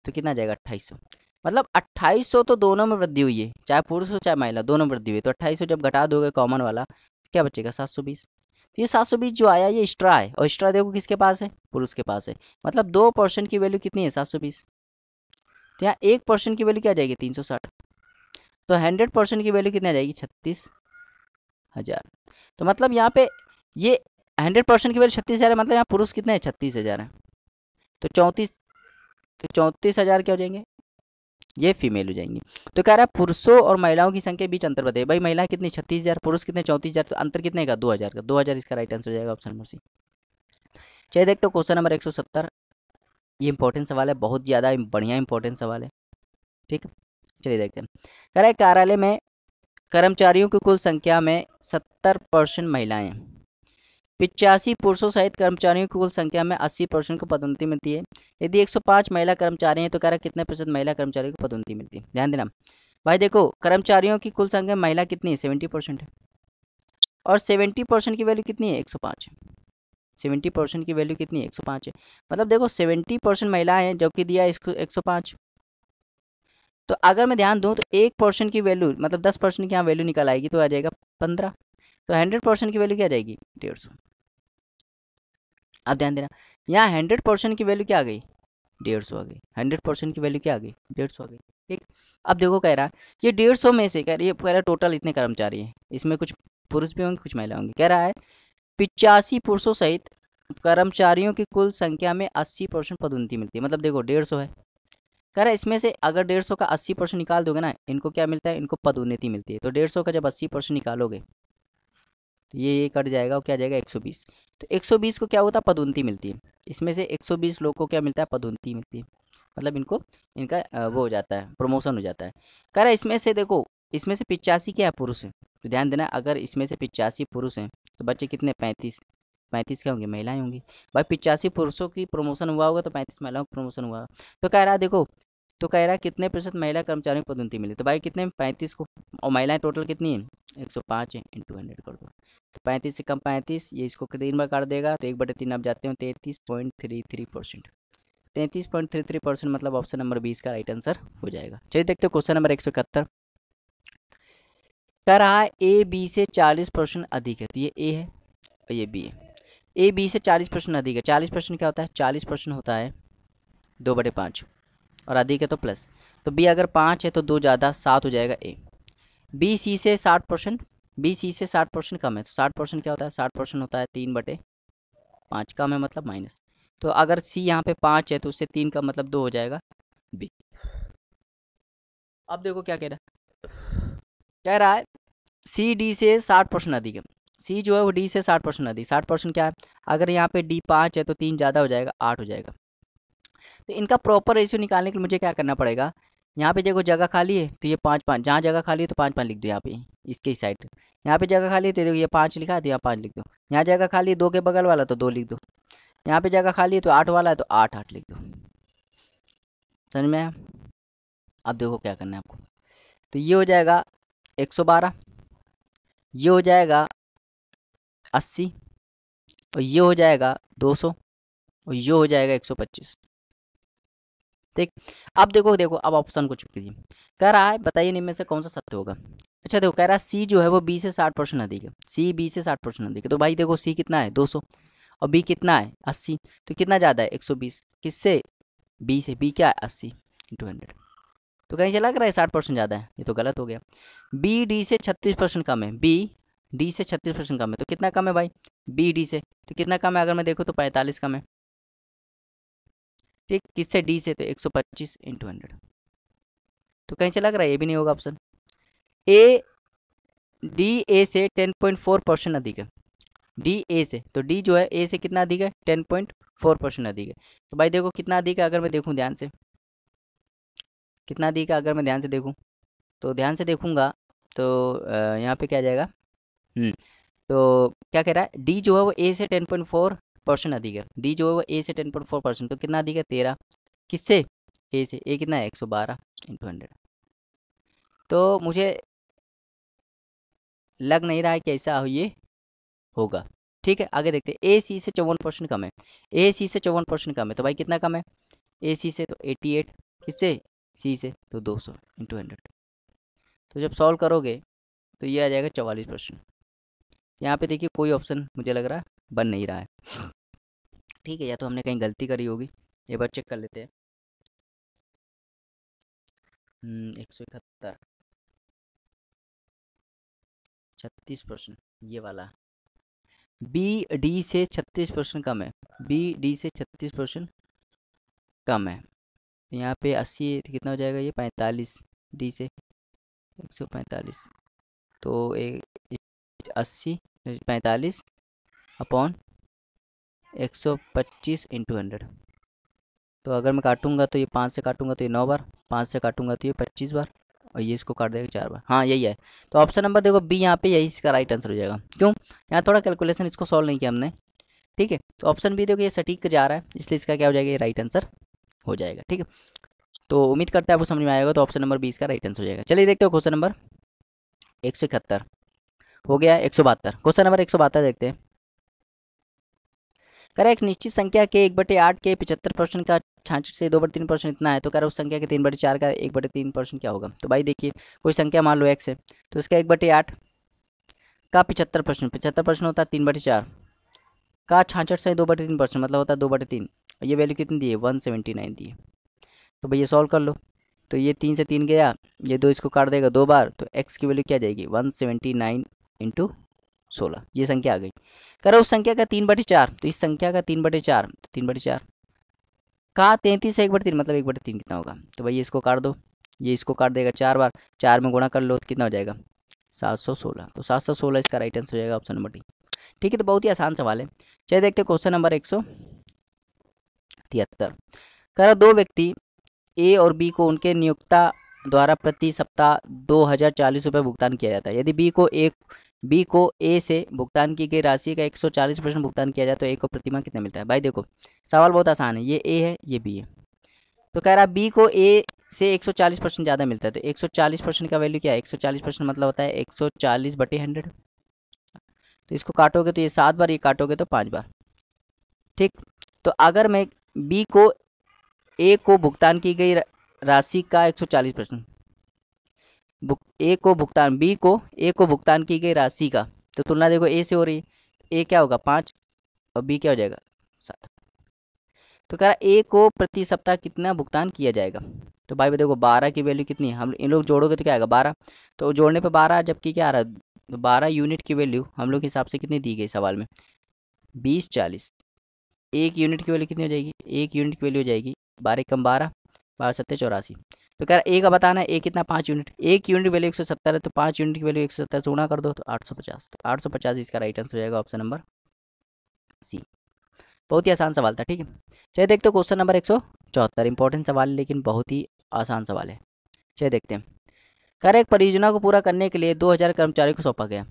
तो कितना जाएगा, 2800। मतलब 2800 तो दोनों में वृद्धि हुई है, चाहे पुरुष हो चाहे महिला, दोनों में वृद्धि हुई है। तो 2800 जब घटा दोगे कॉमन वाला, क्या बचेगा, 720। तो ये 720 जो आया ये एक्स्ट्रा है, और एक्स्ट्रा देखो किसके पास है, पुरुष के पास है। मतलब 2% की वैल्यू कितनी है, 720। तो यहाँ 1% की वैल्यू क्या आ जाएगी, 360। तो 100% की वैल्यू कितनी आ जाएगी, 36,000। तो मतलब यहाँ पे ये 100% की वैल्यू 36,000 है, मतलब यहाँ पुरुष कितने हैं, 36,000 है। तो 34,000 क्या हो जाएंगे, ये फीमेल हो जाएंगी। तो कह रहा है पुरुषों और महिलाओं की संख्या के बीच अंतर बताइए। भाई महिलाएं कितनी, 36,000, पुरुष कितने, 34,000। तो अंतर कितने का, 2,000 का। 2,000 इसका राइट आंसर हो जाएगा, ऑप्शन नंबर सी। चलिए देखते हो क्वेश्चन नंबर 170। ये इंपॉर्टेंट सवाल है, बहुत ज़्यादा बढ़िया इंपॉर्टेंट सवाल है। ठीक, चलिए देखते हैं। कह रहा है कार्यालय में कर्मचारियों की कुल संख्या में 70% महिलाएं हैं, 85 पुरुषों सहित कर्मचारियों की कुल संख्या में 80% को पदोन्नति मिलती है। यदि 105 महिला कर्मचारी हैं तो कह रहा है कितने प्रतिशत महिला कर्मचारियों को पदोन्नति मिलती है। ध्यान देना भाई, देखो कर्मचारियों की कुल संख्या महिला कितनी है, 70% है, और 70% की वैल्यू कितनी है, 105 है। 70% की वैल्यू कितनी है, 105 है। मतलब देखो 70% महिलाएं हैं, जो कि दिया इसको 105। तो अगर मैं ध्यान दूं तो 1% की वैल्यू, मतलब 10% की यहाँ वैल्यू निकल आएगी, तो आ जाएगा 15। तो 100% की वैल्यू क्या आ जाएगी, 150। अब ध्यान देना, यहाँ 100% की वैल्यू क्या आ गई, 150 आ गई। 100% की वैल्यू क्या आ गई, 150 आ गई। ठीक, अब देखो कह रहा है ये 150 में से, कह रहा टोटल इतने कर्मचारी हैं, इसमें कुछ पुरुष भी होंगे कुछ महिला होंगी। कह रहा है 85 पुरुषों सहित कर्मचारियों की कुल संख्या में 80% पदोन्नति मिलती है। मतलब देखो 150 है, कह रहा है इसमें से अगर 150 का 80% निकाल दोगे ना, इनको क्या मिलता है, इनको पदोन्नति मिलती है। तो 150 का जब 80% निकालोगे तो ये कट जाएगा, और क्या जाएगा, 120। तो 120 को क्या होता है, पदोन्नति मिलती है। इसमें से 120 लोग को क्या मिलता है, पदोन्नति मिलती है। मतलब इनको, इनका वो हो जाता है, प्रमोशन हो जाता है। कह रहा है इसमें से देखो, इसमें से 85 क्या है, पुरुष है। तो ध्यान देना, अगर इसमें से 85 पुरुष हैं तो बच्चे कितने, 35। 35 क्या होंगे, महिलाएं होंगी। भाई 85 पुरुषों की प्रमोशन हुआ होगा तो 35 महिलाओं का प्रमोशन हुआ। तो कह रहा है देखो, तो कह रहा है कितने प्रतिशत महिला कर्मचारियों को पदोन्नति मिली। तो भाई कितने, 35 को, और महिलाएं टोटल कितनी है, 105 है, इंटू 100 कर दो। तो 35 से कम 35, ये इसको 3 बार काट देगा, तो 1/3 आप जाते हो, 33.33%। 33.33% मतलब ऑप्शन नंबर 20 का राइट आंसर हो जाएगा। चलिए देखते हो क्वेश्चन नंबर 171। कह रहा है ए बी से 40% अधिक है। तो ये ए है और ये बी है। ए बी से 40% अधिक है। 40% क्या होता है, 40% होता है 2/5, और अधिक है तो प्लस। तो बी अगर 5 है तो 2 ज़्यादा 7 हो जाएगा ए। बी सी से 60%, बी सी से 60% कम है। तो 60% क्या होता है, 60% होता है 3/5, कम है मतलब माइनस। तो अगर सी यहाँ पे 5 है तो उससे 3 का मतलब 2 हो जाएगा बी। अब देखो क्या कह रहा है, कह रहा है सी डी से 60% अधिक है। सी जो है वो डी से 60% अधिक। 60% क्या है, अगर यहाँ पे डी 5 है तो 3 ज़्यादा हो जाएगा, 8 हो जाएगा। तो इनका प्रॉपर रेशियो निकालने के लिए मुझे क्या करना पड़ेगा, यहाँ पे देखो जगह खाली है तो ये 5 5, जहाँ जगह खाली है तो 5 5 लिख दो यहाँ पे, इसके इस साइड। यहाँ पे जगह खाली है तो देखो ये 5 लिखा है तो यहाँ 5 लिख दो। यहाँ जगह खाली है 2 के बगल वाला तो 2 लिख दो। यहाँ पे जगह खाली है तो 8 वाला है तो 8 8 लिख दो। समझ में आया? अब देखो क्या करना है आपको, तो ये हो जाएगा 112, ये हो जाएगा 80, और ये हो जाएगा 200, और ये हो जाएगा 125। ठीक, अब देखो देखो अब ऑप्शन को चेक कीजिए। कह रहा है बताइए निम्न में से कौन सा सत्य होगा। अच्छा देखो कह रहा है सी जो है वो बी से 60% अधिक है। सी बी से 60% अधिक है, तो भाई देखो सी कितना है 200 और बी कितना है 80, तो कितना ज़्यादा है 120। किससे, बी से। बी क्या है 80 × 100, तो कहीं से लग रहा है 60% ज़्यादा है, ये तो गलत हो गया। बी डी से 36% कम है। बी डी से 36% कम है, तो कितना कम है भाई, बी डी से, तो कितना कम है अगर मैं देखूँ तो 45 कम है। ठीक, किससे, डी से, तो 125 × 100, तो कहीं से लग रहा है ये भी नहीं होगा ऑप्शन। ए डी ए से 10.4% अधिक है। डी ए से, तो डी जो है ए से कितना अधिक है 10.4% अधिक है। तो भाई देखो कितना अधिक है, अगर मैं देखूँ ध्यान से कितना अधिक है, अगर मैं ध्यान से देखूँ तो ध्यान से देखूँगा तो यहाँ पे क्या आ जाएगा, तो क्या कह रहा है, डी जो है वो ए से 10.4% अधिक है। डी जो है वो ए से 10.4%, तो कितना अधिक है 13, किससे, ए से। ए कितना है 112 × 100, तो मुझे लग नहीं रहा है कि ऐसा ये होगा। ठीक है, आगे देखते हैं। ए सी से 54% कम है। ए सी से 54% कम है, तो भाई कितना कम है, ए सी से तो 88, किससे, सी से, तो 200 × 100, तो जब सॉल्व करोगे तो ये आ जाएगा 44%। यहाँ पे देखिए कोई ऑप्शन मुझे लग रहा है बन नहीं रहा है। ठीक है, या तो हमने कहीं गलती करी होगी, एक बार चेक कर लेते हैं। 171, 36%, ये वाला बी डी से 36% कम है। बी डी से 36% कम है, यहाँ पे 80 है, तो कितना हो जाएगा ये 45, डी से 145, तो एक 80 45 अपॉन 125 × 100, तो अगर मैं काटूंगा तो ये 5 से काटूंगा तो ये 9 बार, 5 से काटूंगा तो ये 25 बार, और ये इसको काट देगा 4 बार। हाँ यही है, तो ऑप्शन नंबर देखो बी यहाँ पे यही इसका राइट आंसर हो जाएगा। क्यों, यहाँ थोड़ा कैलकुलेशन इसको सॉल्व नहीं किया हमने। ठीक है, तो ऑप्शन बी देखो ये सटीक जा रहा है, इसलिए इसका क्या हो जाएगा, ये राइट आंसर हो जाएगा। ठीक है, तो उम्मीद करते हैं आपको समझ में आएगा, तो ऑप्शन नंबर 20 का राइट आंसर हो जाएगा। चलिए देखते हो क्वेश्चन नंबर 171 हो गया, 172, क्वेश्चन नंबर 172 देखते हैं। कह रहा है एक निश्चित संख्या के 1/8 के 75% का 66 से 2/3% इतना है, तो कह रहा है उस संख्या के 3/4 का 1/3% क्या होगा। तो भाई देखिए कोई संख्या मान लो x है, तो इसका 1/8 का 75%, 75% होता है 3/4 का 66 से 2/3%, मतलब होता है 2/3, और ये वैल्यू कितनी दी है 179 दी है। तो भैया सॉल्व कर लो, तो ये 3 से 3 गया, ये 2 इसको काट देगा 2 बार, तो x की वैल्यू क्या जाएगी 179 × 16, ये संख्या आ गई। करो उस संख्या का 3/4, तो इस संख्या का 3/4, तो 3/4 का 33 से 1/3, मतलब 1/3 कितना होगा। तो भैया इसको काट दो, ये इसको काट देगा 4 बार, 4 में गुणा कर लो तो कितना हो जाएगा 716, तो 716 इसका राइट आंसर हो जाएगा ऑप्शन नंबर डी। ठीक है, तो बहुत ही आसान सवाल है। चलिए देखते हैं क्वेश्चन नंबर 173। कह रहा 2 व्यक्ति ए और बी को उनके नियोक्ता द्वारा प्रति सप्ताह 2040 रुपये भुगतान किया जाता है। यदि बी को ए से भुगतान की गई राशि का 140% भुगतान किया जाए तो ए को प्रतिमाह कितना मिलता है। भाई देखो सवाल बहुत आसान है, ये ए है ये बी है, तो कह रहा बी को ए से 140% ज़्यादा मिलता है, तो 140% का वैल्यू क्या है, 140% मतलब होता है 140/100, तो इसको काटोगे तो ये 7 बार, ये काटोगे तो 5 बार। ठीक, तो अगर मैं बी को ए को भुगतान की गई राशि का 140%, बी को ए को भुगतान की गई राशि का, तो तुलना देखो ए से हो रही है, ए क्या होगा 5 और बी क्या हो जाएगा 7, तो कह रहा ए को प्रति सप्ताह कितना भुगतान किया जाएगा। तो भाई देखो 12 की वैल्यू कितनी है, हम इन लोग जोड़ोगे तो क्या आएगा 12, तो जोड़ने पे 12, जबकि क्या आ रहा है, तो 12 यूनिट की वैल्यू हम लोग के हिसाब से कितनी दी गई सवाल में 20/40, एक यूनिट की वैल्यू कितनी हो जाएगी, एक यूनिट की वैल्यू हो जाएगी 12 × 12, 12 × 7 = 84, तो कह रहा ए का बताना है, ए कितना 5 यूनिट, 1 यूनिट वैल्यू 170 है, तो 5 यूनिट की वैल्यू 170 से गुणा कर दो तो 850, तो 850 इसका राइट आंसर हो जाएगा ऑप्शन नंबर सी। बहुत ही आसान सवाल था, ठीक है। चलिए देखते हो क्वेश्चन नंबर 174, इंपॉर्टेंट सवाल है लेकिन बहुत ही आसान सवाल है। चलिए देखते हैं। कह रहा है एक परियोजना को पूरा करने के लिए 2000 कर्मचारियों को सौंपा गया,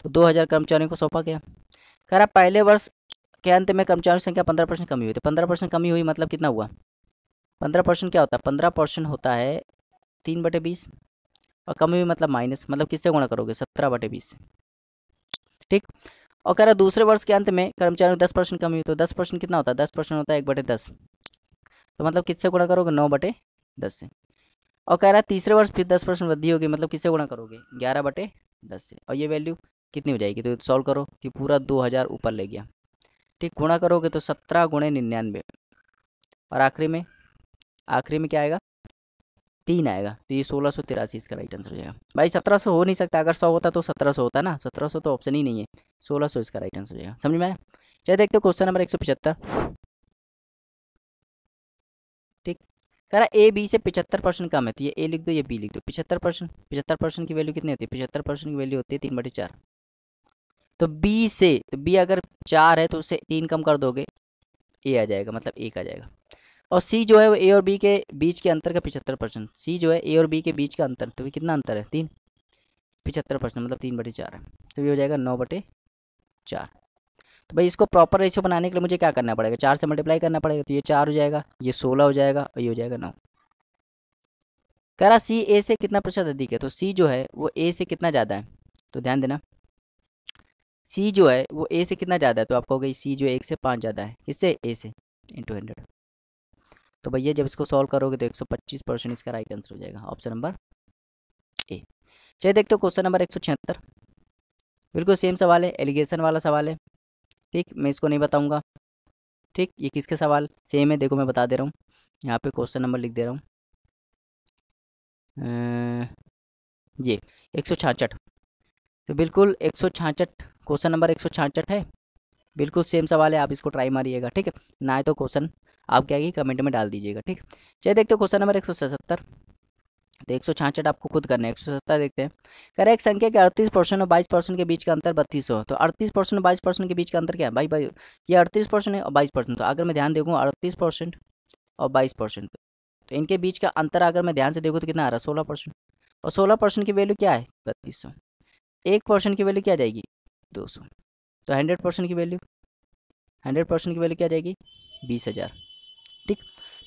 तो 2000 कर्मचारियों को सौंपा गया। कह रहा पहले वर्ष के अंत में कर्मचारियों की संख्या 15% कमी हुई, तो 15% कमी हुई मतलब कितना हुआ, 15% क्या होता है, 15% होता है 3/20, और कमी हुई मतलब माइनस, मतलब किससे गुणा करोगे, 17/20 से, ठीक। और कह रहा है दूसरे वर्ष के अंत में कर्मचारियों की 10% कमी हुई, तो 10% कितना होता है, 10% होता है 1/10, तो मतलब किससे गुणा करोगे, 9/10 से। और कह रहा है तीसरे वर्ष फिर 10% वृद्धि होगी, मतलब किससे गुणा करोगे, 11/10 से, और ये वैल्यू कितनी हो जाएगी, तो सॉल्व करो कि पूरा 2000 ऊपर ले गया, ठीक। गुणा करोगे तो 17 × 99, और आखिरी में क्या आएगा, 3 आएगा, तो ये 1683 इसका राइट आंसर हो जाएगा। भाई 1700 हो नहीं सकता, अगर 100 होता तो 1700 होता ना, 1700 तो ऑप्शन ही नहीं है, 1600 इसका राइट आंसर हो जाएगा। समझ में आया। चलिए देखते हो क्वेश्चन नंबर 175, ठीक। कह रहा ए बी से 75% कम है, तो ये ए लिख दो, ये बी लिख दो। 75% की वैल्यू कितनी होती है, 75% की वैल्यू होती है 3/4, तो बी अगर 4 है तो उससे 3 कम कर दोगे, ए आ जाएगा, मतलब 1 आ जाएगा। और सी जो है वो ए और बी के बीच के अंतर का 75%, सी जो है ए और बी के बीच का अंतर, तो ये कितना अंतर है, 3, 75% मतलब 3/4 है, तो ये हो जाएगा 9/4। तो भाई इसको प्रॉपर रेशियो बनाने के लिए मुझे क्या करना पड़ेगा, 4 से मल्टीप्लाई करना पड़ेगा, तो ये 4 हो जाएगा, ये 16 हो जाएगा, और ये हो जाएगा 9। कह रहा सी ए से कितना प्रतिशत अधिक है, तो सी जो है वो ए से कितना ज़्यादा है, तो ध्यान देना, सी जो है वो ए से कितना ज़्यादा है, तो आपको होगा सी जो है 1 से 5 ज़्यादा है, इससे ए से, इंटू 100। तो भैया जब इसको सॉल्व करोगे तो 125% इसका राइट आंसर हो जाएगा, ऑप्शन नंबर ए। चलिए देखते हो क्वेश्चन नंबर 176, बिल्कुल सेम सवाल है, एलिगेशन वाला सवाल है, ठीक। मैं इसको नहीं बताऊंगा, ठीक। ये किसके सवाल सेम है, देखो मैं बता दे रहा हूँ, यहाँ पे क्वेश्चन नंबर लिख दे रहा हूँ, ये 166, तो बिल्कुल 166, क्वेश्चन नंबर 166 है, बिल्कुल सेम सवाल है, आप इसको ट्राई मारिएगा, ठीक है। ना है तो क्वेश्चन आप क्या कमेंट में डाल दीजिएगा, ठीक। चलिए देखते हो क्वेश्चन नंबर 177, तो 166 आपको खुद करना है, 177 देखते हैं। कह रहा है एक संख्या के 38% और 22% के बीच का अंतर 3200, तो 38% और 22% के बीच का अंतर क्या है, भाई ये 38% है और 22%, तो अगर मैं ध्यान देखूँ 38% और 22%, तो इनके बीच का अंतर अगर मैं ध्यान से देखूँ तो कितना आ रहा है, 16%, और 16% की वैल्यू क्या है, 3200, 1% की वैल्यू क्या आ जाएगी, 200, तो 100% की वैल्यू क्या आ जाएगी, 20,000, ठीक।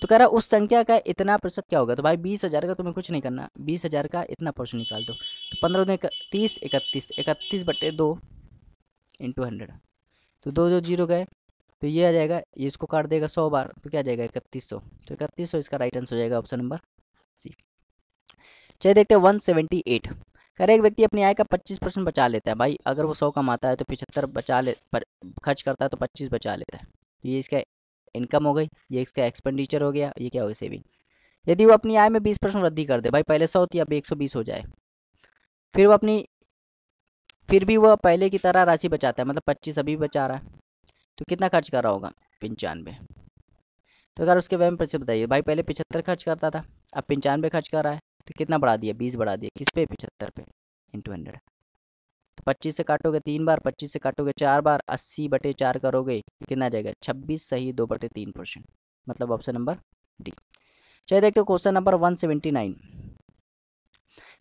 तो कह रहा है उस संख्या का इतना प्रतिशत क्या होगा, तो भाई 20,000 का तुम्हें कुछ नहीं करना, 20,000 का इतना परसेंट निकाल दो, तो 15 दूनी 30, 31/2 इंटू 100, तो 2 2 जीरो गए, तो ये आ जाएगा, ये इसको काट देगा 100 बार, तो क्या आ जाएगा 3100, तो 3100 इसका राइट आंसर हो जाएगा, ऑप्शन नंबर सी। चलिए देखते हैं 178, कह रहे एक व्यक्ति अपनी आय का 25% बचा लेता है, भाई अगर वो 100 कमाता है तो 75 खर्च करता है, तो 25 बचा लेता है, तो ये इसका इनकम हो गई, ये इसका एक्सपेंडिचर हो गया, ये क्या हो गया, सेविंग। यदि वो अपनी आय में 20% वृद्धि कर दे, भाई पहले 100 थी अब 120 हो जाए, फिर भी वह पहले की तरह राशि बचाता है, मतलब 25 अभी भी बचा रहा है, तो कितना खर्च कर रहा होगा, 95। तो अगर उसके बारे में प्रतिशत बताइए, भाई पहले 75 खर्च करता था, अब 95 खर्च कर रहा है, तो कितना बढ़ा दिया, 20 बढ़ा दिया, किस पे, 75 पे, इंटू 100। तो 25 से काटोगे 3 बार, 25 से काटोगे 4 बार, 80/4 करोगे, कितना आ जाएगा, 26 सही 2/3%, मतलब ऑप्शन नंबर डी। चलिए देखते हो क्वेश्चन नंबर 179,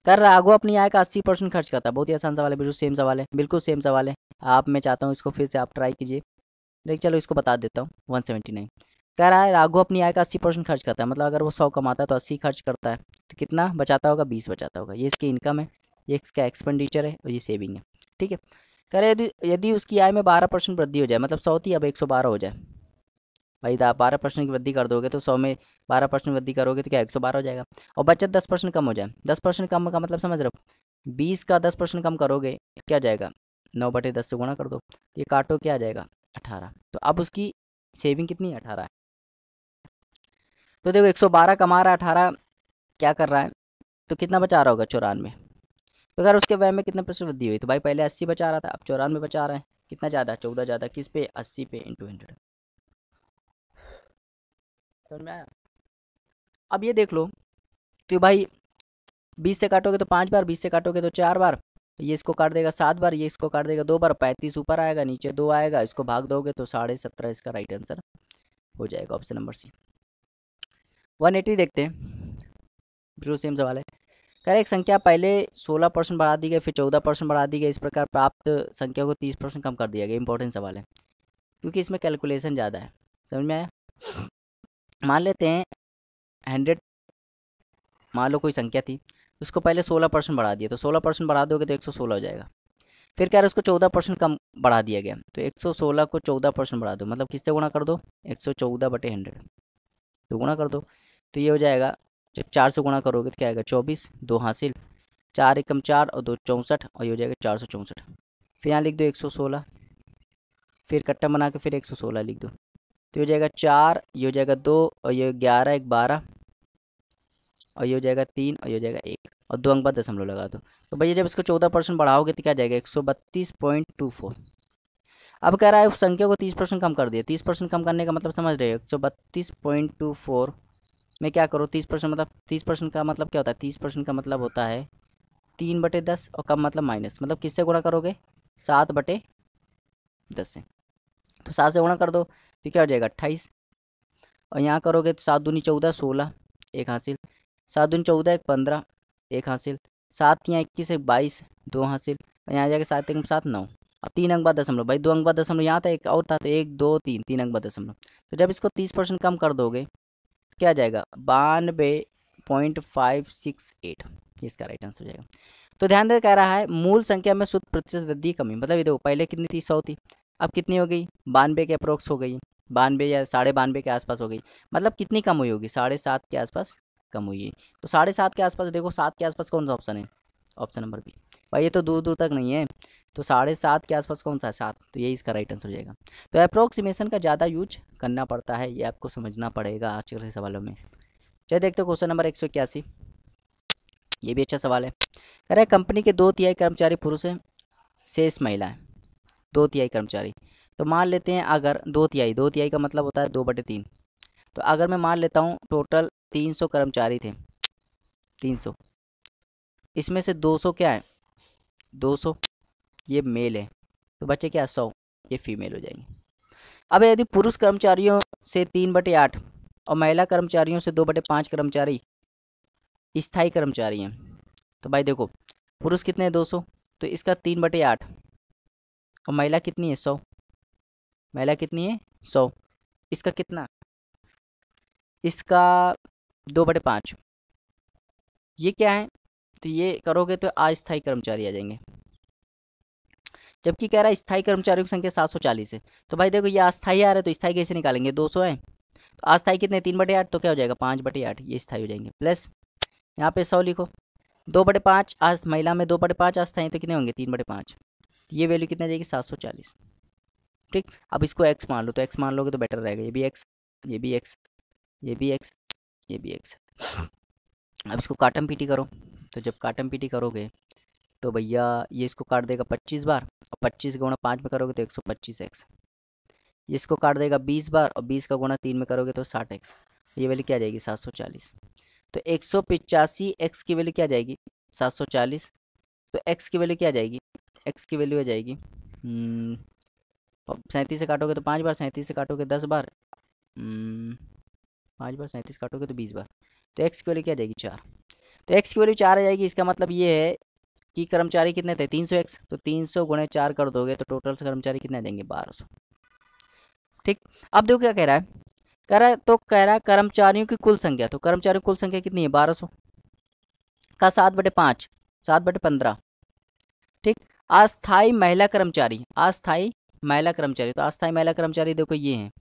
कर राघव अपनी आय का 80% खर्च करता है, बहुत ही आसान सवाल है, बिल्कुल सेम सवाल है, बिल्कुल सेम सवाल है। आप मैं चाहता हूँ इसको फिर से आप ट्राई कीजिए, लेकिन चलो इसको बता देता हूँ। 179 कह रहा है राघव अपनी आय का 80% खर्च करता है, मतलब अगर वो 100 कमाता है तो 80 खर्च करता है, तो कितना बचाता होगा, 20 बचाता होगा, ये इसकी इनकम है, ये इसका एक्सपेंडिचर है, और ये सेविंग है, ठीक है। कह रहे यदि उसकी आय में 12% वृद्धि हो जाए, मतलब 100 थी अब 112 हो जाए, भाई 12% की वृद्धि कर दोगे तो 100 में 12% वृद्धि करोगे तो क्या 112 हो जाएगा, और बचत 10% कम हो जाए, 10% कम का मतलब समझ रहे हो, 20 का 10% कम करोगे तो क्या जाएगा, 9/10 से गुणा कर दो, ये काटो क्या आ जाएगा, 18, तो अब उसकी सेविंग कितनी है, 18 है। तो देखो 112 कमा रहा है, 18 क्या कर रहा है, तो कितना बचा रहा होगा, 94। तो अगर उसके व्यय में कितने प्रतिशत वृद्धि हुई, तो भाई पहले 80 बचा रहा था, अब 94 बचा रहा है, कितना ज़्यादा, 14 ज़्यादा, किस पे, 80 पे, इंटू 100। समझ में आया। अब ये देख लो तो भाई 20 से काटोगे तो 5 बार, 20 से काटोगे तो 4 बार, ये इसको काट देगा 7 बार, ये इसको काट देगा 2 बार, 35 ऊपर आएगा, नीचे 2 आएगा, इसको भाग दोगे तो 17.5 इसका राइट आंसर हो जाएगा, ऑप्शन नंबर सी। 180 देखते हैं, बिल्कुल सेम सवाल है। कह रहे एक संख्या पहले 16% बढ़ा दी गई, फिर 14% बढ़ा दी गई, इस प्रकार प्राप्त संख्या को 30% कम कर दिया गया। इंपॉर्टेंट सवाल है क्योंकि इसमें कैलकुलेशन ज़्यादा है, समझ में आया। मान लेते हैं 100, मान लो कोई संख्या थी, उसको पहले 16% बढ़ा दिया, तो 16% बढ़ा दोगे तो 116 हो जाएगा। फिर कह रहे उसको 14% कम बढ़ा दिया गया, तो 116 को 14% बढ़ा दो, मतलब किससे गुणा कर दो, 114/100, तो गुणा कर दो, तो ये हो जाएगा, जब 4 से गुणा करोगे तो क्या आएगा, 24, 2 हासिल, 4 एकम 4 और 2 64, और ये हो जाएगा 464। फिर यहाँ लिख दो 116, फिर कट्टा बना के फिर 116 लिख दो, तो ये हो जाएगा 4, ये हो जाएगा 2, और ये 11, 1 12, और ये हो जाएगा 3, और ये हो जाएगा 1, और 2 अंक बाद दशमलव लगा दो। तो भैया जब इसको 14% बढ़ाओगे तो क्या जाएगा, 132.24। अब कह रहा है उस संख्या को 30% कम कर दिया, 30% कम करने का मतलब समझ रहे हो, 132.24 में क्या करो, 30% मतलब 30% का मतलब क्या होता है, 30% का मतलब होता है 3/10, और कम मतलब माइनस, मतलब किससे गुणा करोगे, 7/10 से, तो 7 से गुणा कर दो तो क्या हो जाएगा 28, और यहाँ करोगे तो 7 दूनी 14, 16, 1 हासिल, 7 दूनी 14, 1 15, 1 हासिल, 7 यहाँ 21, 1 22, 2 हासिल, और यहाँ जाएगा 7 1 7 9, अब 3 अंक बाद दशमलव, भाई 2 अंक बाद दशमलव, यहाँ था एक और था, तो 1 2 3, 3 अंक बाद दशमलव, तो जब इसको 30% कम कर दोगे क्या जाएगा, 92.568, इसका राइट आंसर हो जाएगा। तो ध्यान दे, कह रहा है मूल संख्या में शुद्ध प्रतिशत वृद्धि कमी, मतलब ये देखो पहले कितनी थी, 100 थी, अब कितनी हो गई, 92 के अप्रोक्स हो गई, 92 या 92.5 के आसपास हो गई, मतलब कितनी कम हुई होगी, 7.5 के आसपास कम हुई है। तो 7.5 के आसपास, देखो 7 के आसपास कौन सा ऑप्शन है, ऑप्शन नंबर बी, भाई ये तो दूर दूर तक नहीं है, तो 7.5 के आसपास कौन सा है, 7, तो यही इसका राइट आंसर हो जाएगा। तो अप्रोक्सीमेशन का ज़्यादा यूज करना पड़ता है, ये आपको समझना पड़ेगा आज के सवालों में। चलिए देखते हो क्वेश्चन नंबर 181, ये भी अच्छा सवाल है। कह रहा है कंपनी के 2/3 कर्मचारी पुरुष हैं, शेष महिला है, 2/3 कर्मचारी, तो मान लेते हैं अगर 2/3, 2/3 का मतलब होता है 2/3, तो अगर मैं मान लेता हूँ टोटल 300 कर्मचारी थे, 300, इसमें से 200 क्या है, 200 ये मेल है, तो बच्चे क्या 100 ये फीमेल हो जाएंगे। अब यदि पुरुष कर्मचारियों से 3/8 और महिला कर्मचारियों से 2/5 कर्मचारी स्थायी कर्मचारी हैं, तो भाई देखो पुरुष कितने हैं 200, तो इसका 3/8, और महिला कितनी है 100, महिला कितनी है 100, इसका कितना, इसका 2/5, ये क्या है, तो ये करोगे तो अस्थायी कर्मचारी आ जाएंगे, जबकि कह रहा है स्थायी कर्मचारियों की संख्या 740 है। तो भाई देखो ये अस्थायी आ रहा है, तो स्थायी कैसे निकालेंगे, 200 है, तो अस्थायी कितने 3/8, तो क्या हो जाएगा 5/8, ये स्थायी हो जाएंगे, प्लस यहाँ पे 100 लिखो, 2/5 आज महिला में 2/5 अस्थायी, तो कितने होंगे 3/5, ये वैल्यू कितनी आ जाएगी 740। ठीक, अब इसको x मान लो, तो x मान लोगे तो बेटर रहेगा, ये भी x, ये भी x, ये भी x, ये भी x। अब इसको काटम पीटी करो, तो जब काटम पीटी करोगे तो भैया ये इसको काट देगा 25 बार, और 25 का गुणा 5 में करोगे तो 125x, ये इसको काट देगा 20 बार, और 20 का गुणा 3 में करोगे तो 60x, ये वैल्यू क्या आ जाएगी 740। तो 185x की वैल्यू क्या आ जाएगी 740, तो x की वैल्यू क्या आ जाएगी, x की वैल्यू आ जाएगी 37 से काटोगे तो 5 बार, 37 से काटोगे 10 बार, 5 बार 37 काटोगे तो 20 बार, तो x की वैल्यू क्या आ जाएगी 4, तो x की वैल्यू 4 आ जाएगी। इसका मतलब ये है कि कर्मचारी कितने थे 300x, तो 300 गुणे 4 कर दोगे तो टोटल से कर्मचारी कितने आ जाएंगे 1200। ठीक, अब देखो क्या कह रहा है, कह रहा है कर्मचारियों की कुल संख्या, तो कर्मचारियों की कुल संख्या कितनी है 1200 का 7/5, 7/15। ठीक, अस्थाई महिला कर्मचारी, अस्थाई महिला कर्मचारी, तो अस्थाई महिला कर्मचारी देखो ये हैं,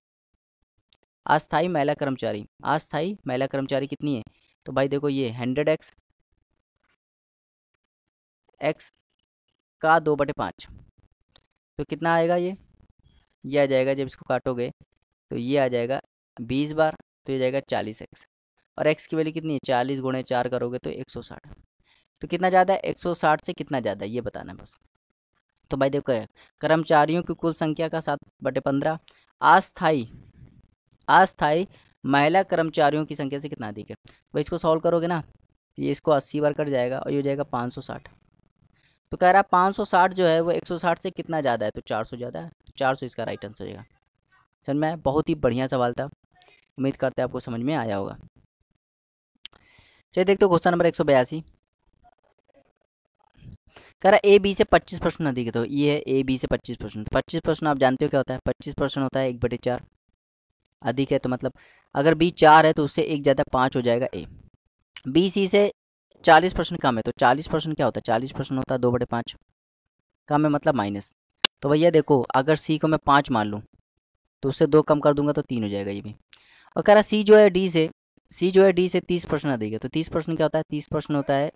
अस्थाई महिला कर्मचारी, अस्थाई महिला कर्मचारी कितनी है, तो भाई देखो ये 100x, x का 2/5, तो कितना आएगा ये आ जाएगा, जब इसको काटोगे तो ये आ जाएगा 20 बार, तो ये जाएगा 40x, और x की वैल्यू कितनी है 40 गुणे 4 करोगे तो 160, तो कितना ज़्यादा है 160 से कितना ज़्यादा है ये बताना है बस। तो भाई देखो कर्मचारियों की कुल संख्या का 7/15 अस्थाई, अस्थाई महिला कर्मचारियों की संख्या से कितना अधिक है, भाई इसको सॉल्व करोगे ना तो ये इसको 80 बार कट जाएगा और ये हो जाएगा 560। तो कह रहा है 560 जो है वो 160 से कितना ज़्यादा है, तो 400 ज़्यादा है, तो 400 इसका राइट आंसर हो जाएगा। समझ में आया? बहुत ही बढ़िया सवाल था, उम्मीद करते हैं आपको समझ में आया होगा। चलिए देखते हो क्वेश्चन नंबर 182। कह रहा ए बी से 25 प्रश्न अधिक है, तो ये है ए बी से 25 प्रश्न। 25 प्रश्न आप जानते हो क्या होता है, 25 प्रश्न होता है 1/4। अधिक है तो मतलब अगर बी 4 है तो उससे एक ज़्यादा 5 हो जाएगा ए। बी सी से 40 प्रश्न कम है, तो 40 प्रश्न क्या होता है, 40 प्रश्न होता है 2/5। कम है मतलब माइनस। तो भैया देखो अगर सी को मैं 5 मान लूँ तो उससे 2 कम कर दूंगा तो 3 हो जाएगा ये भी। और कह रहा सी जो है डी से 30 प्रश्न अधिक है, तो 30 प्रश्न क्या होता है, 30 प्रश्न होता है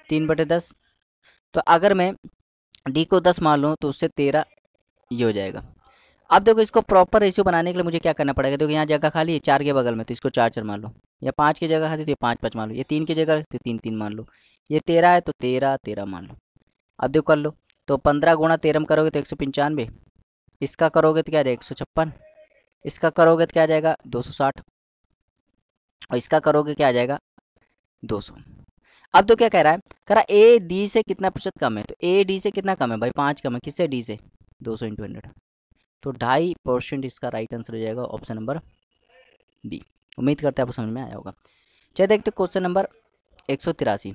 3/10। तो अगर मैं डी को 10 मान लूँ तो उससे 13 ये हो जाएगा। अब देखो इसको प्रॉपर रेशियो बनाने के लिए मुझे क्या करना पड़ेगा, देखो यहाँ जगह खाली है 4 के बगल में, तो इसको 4 मान लो, या 5 की जगह खाली तो ये 5 मान लो, ये 3 की जगह तो 3 मान लो, ये 13 है तो 13 मान लो। अब देखो कर लो, तो 15 गुणा 13 में करोगे तो 195, इसका करोगे तो क्या आ जाएगा 156, इसका करोगे तो क्या आ जाएगा 260, और इसका करोगे क्या आ जाएगा 200। अब तो क्या कह रहा है, कह रहा ए डी से कितना प्रतिशत कम है, तो ए डी से कितना कम है भाई 5 कम है, किससे डी से 200 × 100, तो 2.5% इसका राइट आंसर हो जाएगा ऑप्शन नंबर बी। उम्मीद करते हैं आपको समझ में आया होगा। चलिए देखते क्वेश्चन नंबर 183।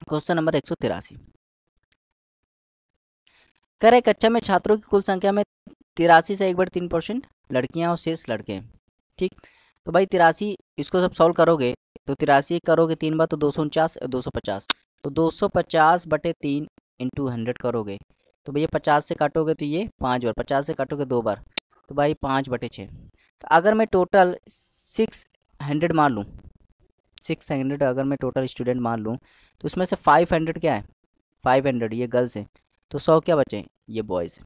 क्वेश्चन नंबर 183 कह रहे कक्षा में छात्रों की कुल संख्या में 83 से 1/3% लड़कियां और शेष लड़के हैं। ठीक, तो भाई 83 इसको सब सॉल्व करोगे तो 83 करोगे 3 बार तो 249 250, तो 250/3 × 100 करोगे तो भैया 50 से काटोगे तो ये 5 बार, 50 से काटोगे 2 बार तो भाई 5/6। तो अगर मैं टोटल 600 मान लूँ, 600 अगर मैं टोटल स्टूडेंट मान लूँ तो उसमें से 500 क्या है, 500 ये गर्ल्स हैं, तो 100 क्या बचे, ये बॉयज़।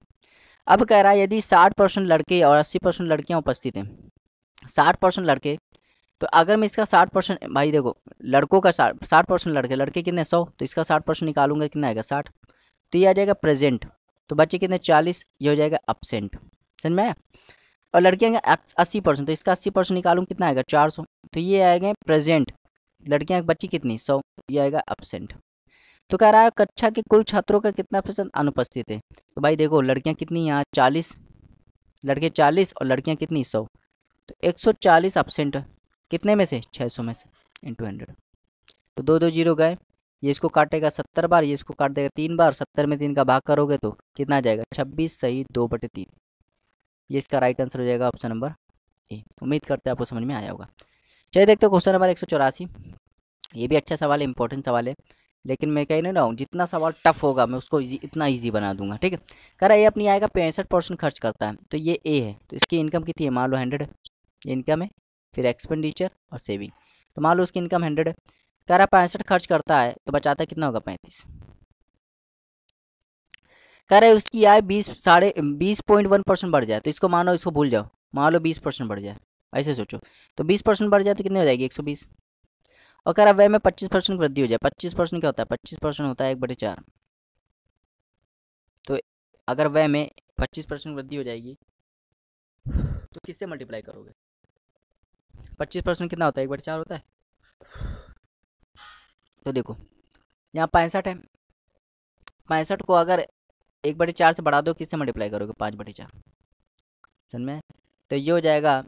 अब कह रहा है यदि 60% लड़के और 80% लड़कियां उपस्थित हैं, 60% लड़के, तो अगर मैं इसका 60% भाई देखो लड़कों का 60% लड़के, लड़के कितने 100, तो इसका 60% निकालूंगा कितना आएगा 60, तो ये आ जाएगा प्रेजेंट, तो बच्चे कितने 40, ये हो जाएगा अपसेंट। समझ में आया? और लड़कियां 80%, तो इसका 80% निकालूँ कितना आएगा 400, तो ये आएगा प्रेजेंट, लड़कियां बच्ची कितनी 100, ये आएगा अपसेंट। तो कह रहा है कक्षा के कुल छात्रों का कितना प्रतिशत अनुपस्थित है, तो भाई देखो लड़कियां कितनी यहाँ 40, लड़के 40 और लड़कियां कितनी 100, तो 140 अपसेंट कितने में से 600 में से × 100, तो 2 0 गए, ये इसको काटेगा 70 बार, ये इसको काट देगा 3 बार, 70 में 3 का भाग करोगे तो कितना आ जाएगा 26 सही 2/3, ये इसका राइट आंसर हो जाएगा ऑप्शन नंबर ए। उम्मीद करते हैं आपको समझ में आया होगा। चलिए देखते हो क्वेश्चन नंबर 184। ये भी अच्छा सवाल है, इंपॉर्टेंट सवाल है, लेकिन मैं कह नहीं रहा हूँ जितना सवाल टफ होगा मैं उसको इतना ईजी बना दूंगा। ठीक है, कह रहा है ये अपनी आय का 65% खर्च करता है, तो ये ए है, तो इसकी इनकम कितनी है, मान लो 100 है, ये इनकम है, फिर एक्सपेंडिचर और सेविंग, तो मान लो उसकी इनकम 100 है, कह रहा है 65 खर्च करता है तो बचाता कितना होगा 35। कह रहा है उसकी आय 20.1% बढ़ जाए, तो इसको मानो, इसको भूल जाओ, मान लो 20% बढ़ जाए, ऐसे सोचो, तो 20% बढ़ जाए तो कितनी हो जाएगी 120। और कह रहा है व्यय में 25% वृद्धि हो जाए, 25% क्या होता है, 25% होता है 1/4, तो अगर व्यय में 25% वृद्धि हो जाएगी तो किससे मल्टीप्लाई करोगे, 25% कितना होता है 1/4 होता है, तो देखो यहाँ 65 है, 65 को अगर 1/4 से बढ़ा दो किससे मल्टीप्लाई करोगे 5/4, समझ में? तो ये हो जाएगा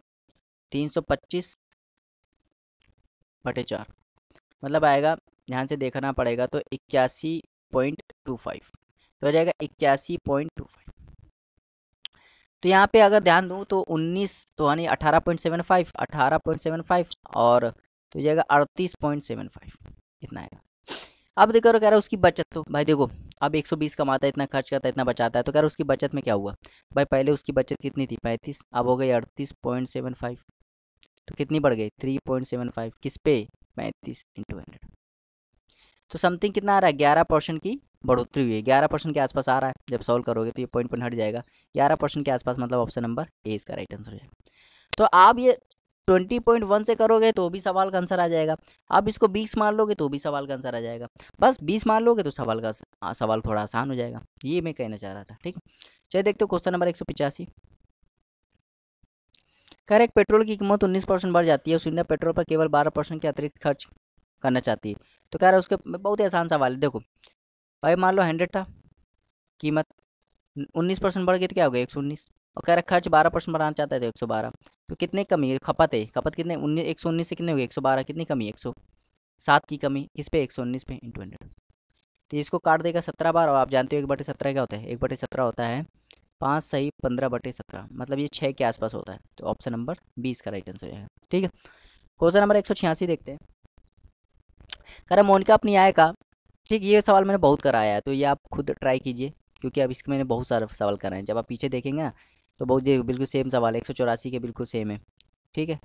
325/4, मतलब आएगा, ध्यान से देखना पड़ेगा, तो 81.25, तो हो जाएगा 81.25। तो यहाँ पे अगर ध्यान दूँ तो 19 तो यानी 18.75 और तो जाएगा 38.75, इतना आएगा। अब देखो कह रहा है उसकी बचत, तो भाई देखो अब 120 कमाता है, इतना खर्च करता है, इतना बचाता है, तो कह रहा है उसकी बचत में क्या हुआ, भाई पहले उसकी बचत कितनी थी 35, अब हो गई 38.75, तो कितनी बढ़ गई 3.75, किस पे 35 × 100, तो समथिंग कितना आ रहा है 11% की बढ़ोतरी हुई है, 11% के आसपास आ रहा है, जब सॉल्व करोगे तो ये पॉइंट हट जाएगा, 11% के आसपास, मतलब ऑप्शन नंबर ए इसका राइट आंसर हो जाएगा। तो आप ये 20.1 से करोगे तो भी सवाल का आंसर आ जाएगा, आप इसको 20 मान लोगे तो भी सवाल का आंसर आ जाएगा, बस 20 मान लोगे तो सवाल थोड़ा आसान हो जाएगा, ये मैं कहना चाह रहा था। ठीक है, चलिए देखते हो क्वेश्चन नंबर 185। कह रहे पेट्रोल की कीमत 19% बढ़ जाती है, उस पेट्रोल पर केवल 12% के अतिरिक्त खर्च करना चाहती है। तो कह रहा है उसके बहुत ही आसान सवाल है। देखो भाई, मान लो 100 था कीमत, 19% बढ़ गई तो क्या हो गया 119। और कह रहा खर्च 12% बढ़ाना चाहता है तो 112। तो कितनी कमी है, खपत है, खपत कितने 119 से कितने हो गए 112, कितनी कमी है 107 की कमी, किस पे 119 पे इंटू 100। तो इसको काट देगा 17 बार। और आप जानते हो 1/17 क्या होता है, 1/17 होता है 5 सही 15/17, मतलब ये 6 के आसपास होता है। तो ऑप्शन नंबर 20 का राइट आंसर हो जाएगा। ठीक है, क्वेश्चन नंबर 186 देखते हैं। कह रहा मोनिका अपनी आय का, ठीक, ये सवाल मैंने बहुत कराया है तो ये आप खुद ट्राई कीजिए, क्योंकि अब इसके मैंने बहुत सारे सवाल कराए हैं। जब आप पीछे देखेंगे ना तो बहुत ये बिल्कुल सेम सवाल है, 184 के बिल्कुल सेम है। ठीक है,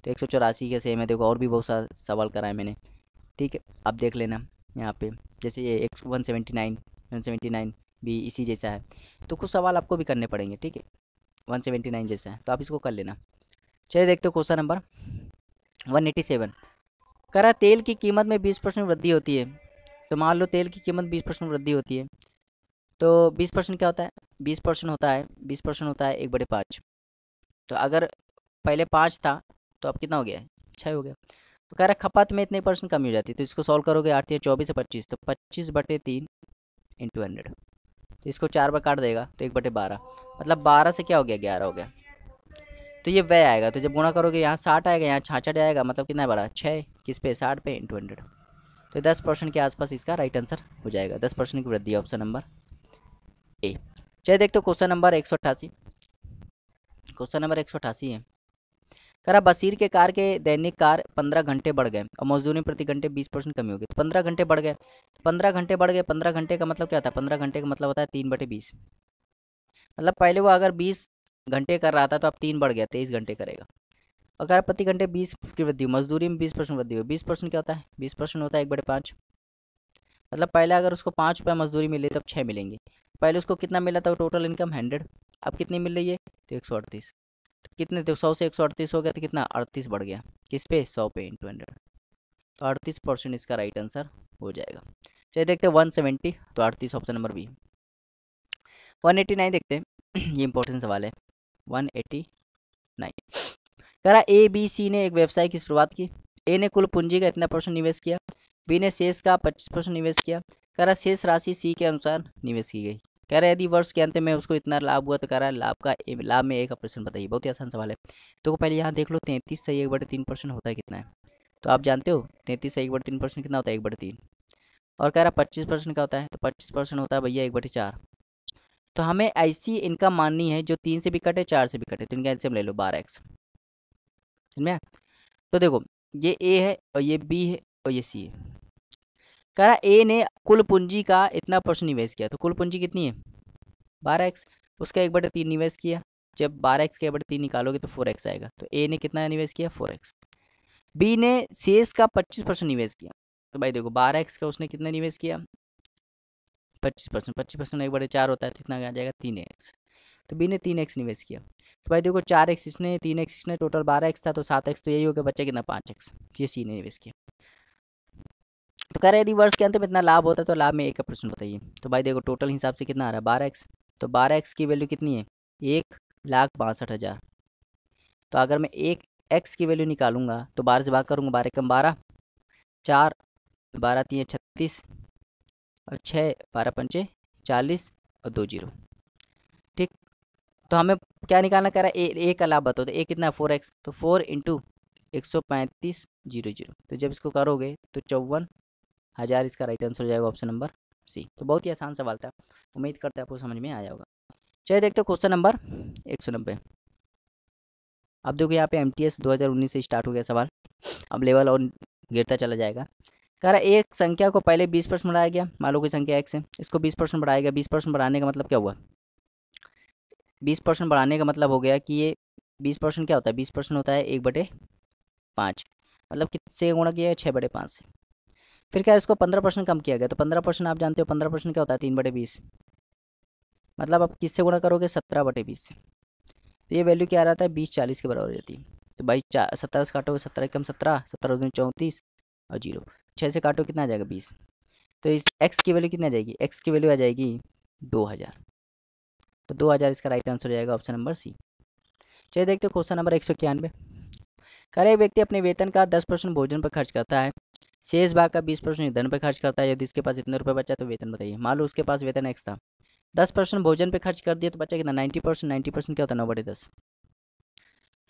तो 184 के सेम है। देखो और भी बहुत सारे सवाल कराए मैंने। ठीक है, आप देख लेना यहाँ पे, जैसे ये 179 भी इसी जैसा है। तो कुछ सवाल आपको भी करने पड़ेंगे। ठीक है, 179 जैसा है तो आप इसको कर लेना। चलिए देखते हो क्वेश्चन नंबर 187। करा तेल की कीमत में 20% वृद्धि होती है। तो मान लो तेल की कीमत 20% वृद्धि होती है, तो 20% क्या होता है, 20% होता है 20% होता है 1/5। तो अगर पहले 5 था तो अब कितना हो गया है, 6 हो गया। तो कह रहा है खपत में इतने परसेंट कमी हो जाती है। तो इसको सॉल्व करोगे, आती है 24 से 25, तो 25/3 इंटू 100। तो इसको 4 बार काट देगा तो 1/12, मतलब 12 से क्या हो गया 11 हो गया। तो ये वह आएगा, तो जब गुणा करोगे यहाँ 60 आएगा, यहाँ 66 आएगा, मतलब कितना बड़ा 6, किस पे 60 पे इंटू 100। तो 10% के आसपास इसका राइट आंसर हो जाएगा। 10% की वृद्धि, ऑप्शन नंबर ए। चलिए देखते हो क्वेश्चन नंबर 188। क्वेश्चन नंबर 188 है। करा बशीर के कार के दैनिक कार 15 घंटे बढ़ गए और मजदूरी प्रति घंटे 20% कमी हो गई। तो 15 घंटे बढ़ गए, 15 घंटे बढ़ गए, 15 घंटे का मतलब क्या होता है, 15 घंटे का मतलब होता है 3/20। मतलब पहले वो अगर 20 घंटे कर रहा था तो अब 3 बढ़ गया, 23 घंटे करेगा। अगर प्रति घंटे 20 की वृद्धि हो, मजदूरी में 20% वृद्धि हो, 20% क्या होता है, 20% होता है 1/5। मतलब पहले अगर उसको 5 रुपये मजदूरी मिले तो अब 6 मिलेंगे। पहले उसको कितना मिला था टोटल इनकम 100, अब कितनी मिल रही है तो 138। तो कितने, तो 100 से 138 हो गया तो कितना 38 बढ़ गया, किस पे 100 पे इंटू 100। तो 38% इसका राइट आंसर हो जाएगा। चलिए देखते हैं 170, तो 38 ऑप्शन नंबर बी। 189 देखते हैं ये इंपॉर्टेंट सवाल है। 189 कह रहा ए बी सी ने एक व्यवसाय की शुरुआत की। ए ने कुल पूंजी का इतना परसेंट निवेश किया, बी ने शेष का 25% निवेश किया। कह रहा शेष राशि सी के अनुसार निवेश की गई। कह रहा है यदि वर्ष के अंत में उसको इतना लाभ हुआ तो कह रहा है लाभ में 1% बताइए। बहुत ही आसान सवाल है। तो पहले यहाँ देख लो, 33 से 1/3% होता है कितना है, तो आप जानते हो 33 से 1/3% कितना होता है 1/3। और कह रहा 25% का होता है, तो 25% होता है भैया 1/4। तो हमें ऐसी इनकम माननी है जो 3 से भी कटे 4 से भी कटे, तो इनका एलसीएम ले लो 12x। समझ में आया? तो देखो ये ए है और ये बी है और ये सी है। कह रहा ए ने कुल पूंजी का इतना परसेंट निवेश किया, तो कुल पूंजी कितनी है 12x, उसका 1/3 निवेश किया। जब 12x के 1/3 निकालोगे तो 4x आएगा। तो ए ने कितना निवेश किया 4x। बी ने शेष का 25% निवेश किया। तो भाई देखो 12x का उसने कितना निवेश किया 25%, 25% 1/4 होता है, तो कितना आ जाएगा 3x। तो बी ने 3x निवेश किया। तो भाई देखो 4x इसने, 3x इसने, टोटल 12x था तो 7x, तो यही हो गया, बच्चा कितना 5x, ये सी ने निवेश किया। तो कह रहे यदि वर्ष के अंत में इतना लाभ होता है तो लाभ में 1% बताइए। तो भाई देखो टोटल हिसाब से कितना आ रहा है 12x, तो 12x की वैल्यू कितनी है 1,62,000। तो अगर मैं 1x की वैल्यू निकालूंगा तो 12 से भाग करूँगा, 12 कम 12, 4 12 3 36 और 6 12 पंचे 40 और 2 जीरो। ठीक, तो हमें क्या निकालना, कह रहा है ए का लाभ बताओ। तो ए कितना 4x, तो 4 इंटू 135,000। तो जब इसको करोगे तो 54,000 इसका राइट आंसर हो जाएगा, ऑप्शन नंबर सी। तो बहुत ही आसान सवाल था, उम्मीद करते हैं आपको समझ में आया होगा। चलिए देखते हो क्वेश्चन नंबर 190। अब देखो यहाँ पे MTS 2019 से स्टार्ट हो गया सवाल, अब लेवल और गिरता चला जाएगा। कह रहा है एक संख्या को पहले 20% बढ़ाया गया, मान लो कोई संख्या x है, इसको 20% बढ़ाया गया। 20% बढ़ाने का मतलब क्या हुआ, 20% बढ़ाने का मतलब हो गया कि ये 20% क्या होता है, 20% होता है 1/5, मतलब किससे गुणा किया है 6/5 से। फिर क्या इसको 15% कम किया गया, तो 15% आप जानते हो 15% क्या होता है 3/20, मतलब आप किससे गुणा करोगे 17/20 से। तो ये वैल्यू क्या आ रहा था 20/40 के बराबर हो जाती है। तो 17 से काटोगे 17 कम 17, 17 दूनी 34 और 0, 6 से काटो कितना आ जाएगा 20। तो इस x की वैल्यू कितनी आ जाएगी, x की वैल्यू आ जाएगी 2000। तो 2000 इसका राइट आंसर हो जाएगा, ऑप्शन नंबर सी। चलिए देखते हो क्वेश्चन नंबर 191। कह रहे व्यक्ति अपने वेतन का 10% भोजन पर खर्च करता है शेष भाग का 20% ईंधन पे खर्च करता है। यदि इसके पास इतने रुपए बचा तो वेतन बताइए। मान लो उसके पास वेतन एक्स था, 10% भोजन पे खर्च कर दिया तो बचा कितना 90%। 90% क्या होता है 9/10।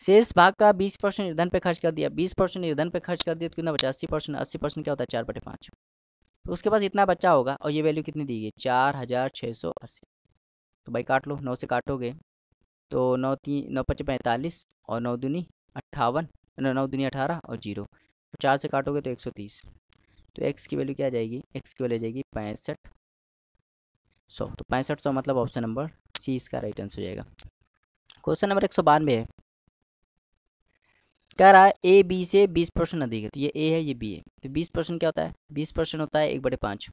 शेष भाग का 20% ईंधन पे खर्च कर दिया, 20% ईंधन पे खर्च कर दिया तो कितना बचा 80%। 80% क्या होता है 4/5। तो उसके पास इतना बचा होगा और ये वैल्यू कितनी दी गई 4680। तो भाई काट लो, 9 से काटोगे तो 9 5 45 और 9 दूनी 58, 9 दूनी 18 और 0, तो 4 से काटोगे तो 130। तो एक्स की वैल्यू क्या आ जाएगी, एक्स की वैल्यू आ जाएगी 6500। तो 6500 मतलब ऑप्शन नंबर सी इसका राइट आंसर हो जाएगा। क्वेश्चन नंबर 192 है, कह रहा है ए बी से 20% अधिक है। तो ये ए है ये बी है, तो 20% क्या होता है 20% होता है 1/5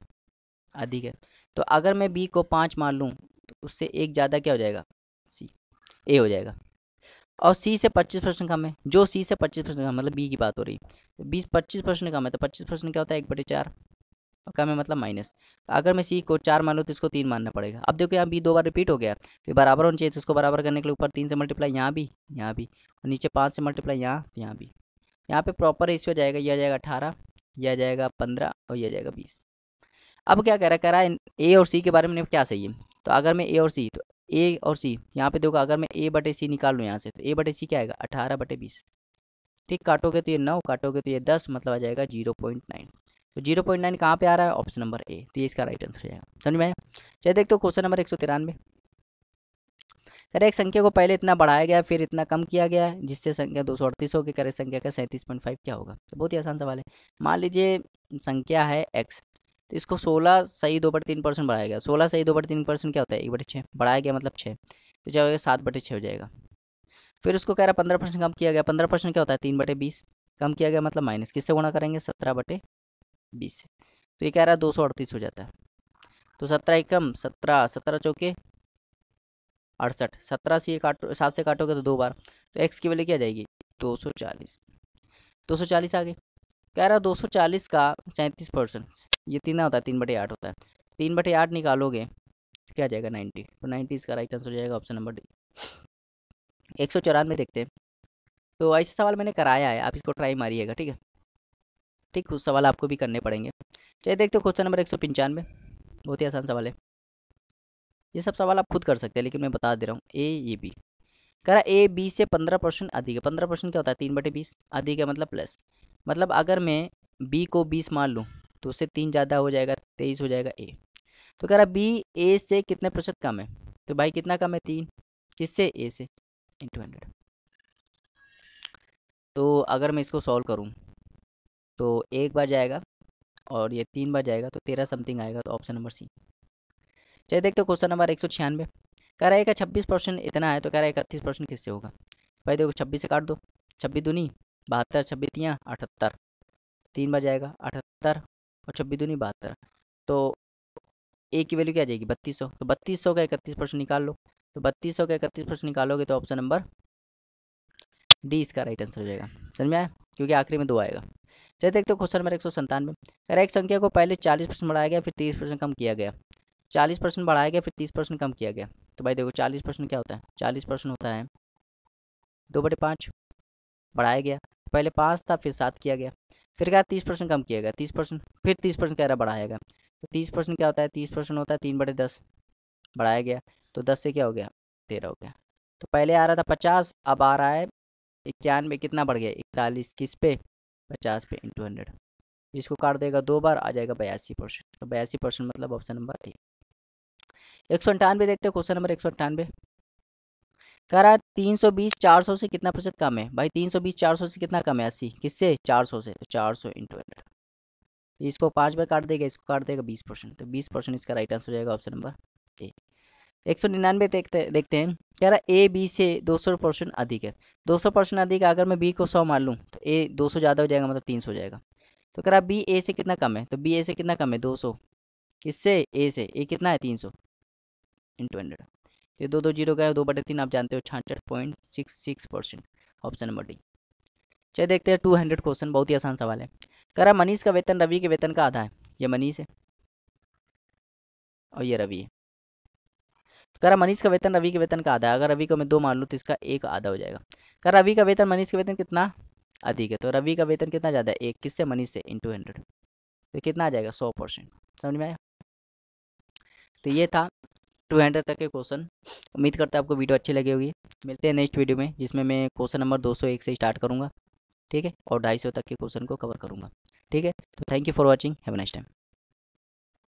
अधिक है। तो अगर मैं बी को 5 मान लूँ तो उससे एक ज़्यादा क्या हो जाएगा सी, ए हो जाएगा। और सी से 25% कम है, जो सी से 25% कम मतलब बी की बात हो रही है। तो 25% कम है तो 25% क्या होता है 1/4 और कम है मतलब माइनस। अगर मैं सी को 4 मान लूँ तो इसको 3 मानना पड़ेगा। अब देखो यहाँ बी 2 बार रिपीट हो गया तो ये बराबर होना चाहिए। तो इसको बराबर करने के लिए ऊपर 3 से मल्टीप्लाई यहाँ भी यहाँ भी, और नीचे 5 से मल्टीप्लाई यहाँ तो यहाँ भी। यहाँ पे प्रॉपर रेशियो जाएगा, यह आ जाएगा 18, यह आ जाएगा 15 और यह आ जाएगा 20। अब क्या कह रहा है ए और सी के बारे में क्या सही है। तो अगर मैं ए और सी, तो ए और सी यहाँ पे देखो, अगर मैं ए बटे सी निकाल लूँ यहाँ से तो ए बटे सी क्या आएगा 18/20। ठीक, काटोगे तो ये 9, काटोगे तो ये 10, मतलब आ जाएगा 0.9। तो 0.9 कहाँ पे आ रहा है ऑप्शन नंबर ए, तो ये इसका राइट आंसर हो जाएगा। समझ में आया। चलिए देखते हो क्वेश्चन नंबर 193। करे एक संख्या को पहले इतना बढ़ाया गया फिर इतना कम किया गया है जिससे संख्या 238 हो गई, करे संख्या का 37.5 क्या होगा। तो बहुत ही आसान सवाल है। मान लीजिए संख्या है x, तो इसको 16 सही 2/3% बढ़ाया गया। 16 सही 2/3% क्या होता है 1/6, बढ़ाया गया मतलब 6, तो क्या हो जाएगा 7/6 हो जाएगा। फिर उसको कह रहा है 15% कम किया गया। 15% क्या होता है 3/20, कम किया गया मतलब माइनस, किससे गुणा करेंगे 17/20 से। तो ये कह रहा है 238 हो जाता है। तो 17 एकम 17, 17 चौके 68, 17 से ये काटो 7 से काटोगे तो 2 बार, तो एक्स की वैल्यू क्या आ जाएगी 240। 240 आ गई। कह रहा है 240 का 37%, ये तीन होता है 3/8 होता है। 3/8 निकालोगे तो क्या आ जाएगा 90। तो 90 इसका राइट आंसर हो जाएगा ऑप्शन नंबर डी। 194 देखते हैं। तो ऐसे सवाल मैंने कराया है, आप इसको ट्राई मारिएगा ठीक है। ठीक, कुछ सवाल आपको भी करने पड़ेंगे। चलिए देखते हो क्वेश्चन नंबर 195। बहुत ही आसान सवाल है, ये सब सवाल आप खुद कर सकते हैं लेकिन मैं बता दे रहा हूँ। ए ये बी, कह रहा ए बी से 15% अधिक है। 15% क्या होता है 3/20, अधिक है मतलब प्लस। मतलब अगर मैं बी को 20 मान लूँ तो उससे 3 ज़्यादा हो जाएगा 23 हो जाएगा ए। तो कह रहा बी ए से कितने प्रतिशत कम है। तो भाई कितना कम है 3, किससे ए से, इंटू 100। तो अगर मैं इसको सॉल्व करूँ तो एक बार जाएगा और ये 3 बार जाएगा तो 13 समथिंग आएगा, तो ऑप्शन नंबर सी। चलिए देखते हो क्वेश्चन नंबर 196। कह रहा है का 26% इतना है, तो कह रहा है 31% किससे होगा। भाई देखो 26 से काट दो, 26 दूनी 72, 26 तियाँ 78, 3 बार जाएगा 78 और 26 दूनी 72। तो ए की वैल्यू क्या आ जाएगी 3200। तो 3200 का 31% निकाल लो। तो 3200 का 31% निकालोगे तो ऑप्शन नंबर डी इसका राइट आंसर हो जाएगा। समझ में आया, क्योंकि आखिरी में 2 आएगा। चलिए देखते हो क्वेश्चन नंबर 197। अगर एक संख्या को पहले 40% बढ़ाया गया फिर 30% कम किया गया। 40% बढ़ाया गया फिर 30% कम किया गया। तो भाई देखो 40% क्या होता है 40% होता है 2/5, बढ़ाया गया पहले 5 था फिर 7 किया गया। फिर क्या 30% कम किया गया 30%, फिर 30% कह रहा बढ़ाया गया। तो 30% क्या होता है 30% होता है 3/10, बढ़ाया गया तो 10 से क्या हो गया 13 हो गया। तो पहले आ रहा था 50, अब आ रहा है 91, कितना बढ़ गया 41, किस पे 50 पे इंटू 100। इसको काट देगा 2 बार आ जाएगा 82%। तो 82% मतलब ऑप्शन नंबर ए। 198 देखते हैं क्वेश्चन नंबर 198। कह रहा है 320 400 से कितना प्रतिशत कम है। भाई 320 400 से कितना कम है 80, किससे 400 से, तो 400 इंटू 100। इसको 5 बार काट देगा, इसको काट देगा 20%, तो 20% इसका राइट आंसर हो जाएगा ऑप्शन नंबर ए। 199 देखते हैं। कह रहा है ए बी से 200% अधिक है। 200% अधिक है, अगर मैं बी को 100 मान लूँ तो ए 200 ज़्यादा हो जाएगा मतलब 300 हो जाएगा। तो कह रहा है बी ए से कितना कम है। तो बी ए से कितना कम है 200, किससे ए से, ए कितना है 300 इंटू 100। तो 2 2 जीरो गए, 2/3 आप जानते हो 66.66%, ऑप्शन नंबर डी। चलिए देखते हैं 200 क्वेश्चन, बहुत ही आसान सवाल है। कह रहा मनीष का वेतन रवि के वेतन का आधा है। ये मनीष है और ये रवि है। तो कह रहा मनीष का वेतन रवि के वेतन का आधा है। अगर रवि को मैं 2 मान लूँ तो इसका 1 आधा हो जाएगा। कह रहा रवि का वेतन मनीष के वेतन कितना अधिक है। तो रवि का वेतन कितना ज़्यादा है, एक किससे, मनीष से, इंटू 100, तो कितना आ जाएगा 100%। समझ में आया। तो ये था 200 तक के क्वेश्चन। उम्मीद करता है आपको वीडियो अच्छी लगी होगी। मिलते हैं नेक्स्ट वीडियो में, जिसमें मैं क्वेश्चन नंबर 201 से स्टार्ट करूँगा, ठीक है, और 250 तक के क्वेश्चन को कवर करूँगा, ठीक है। तो thank you for watching, have a nice time.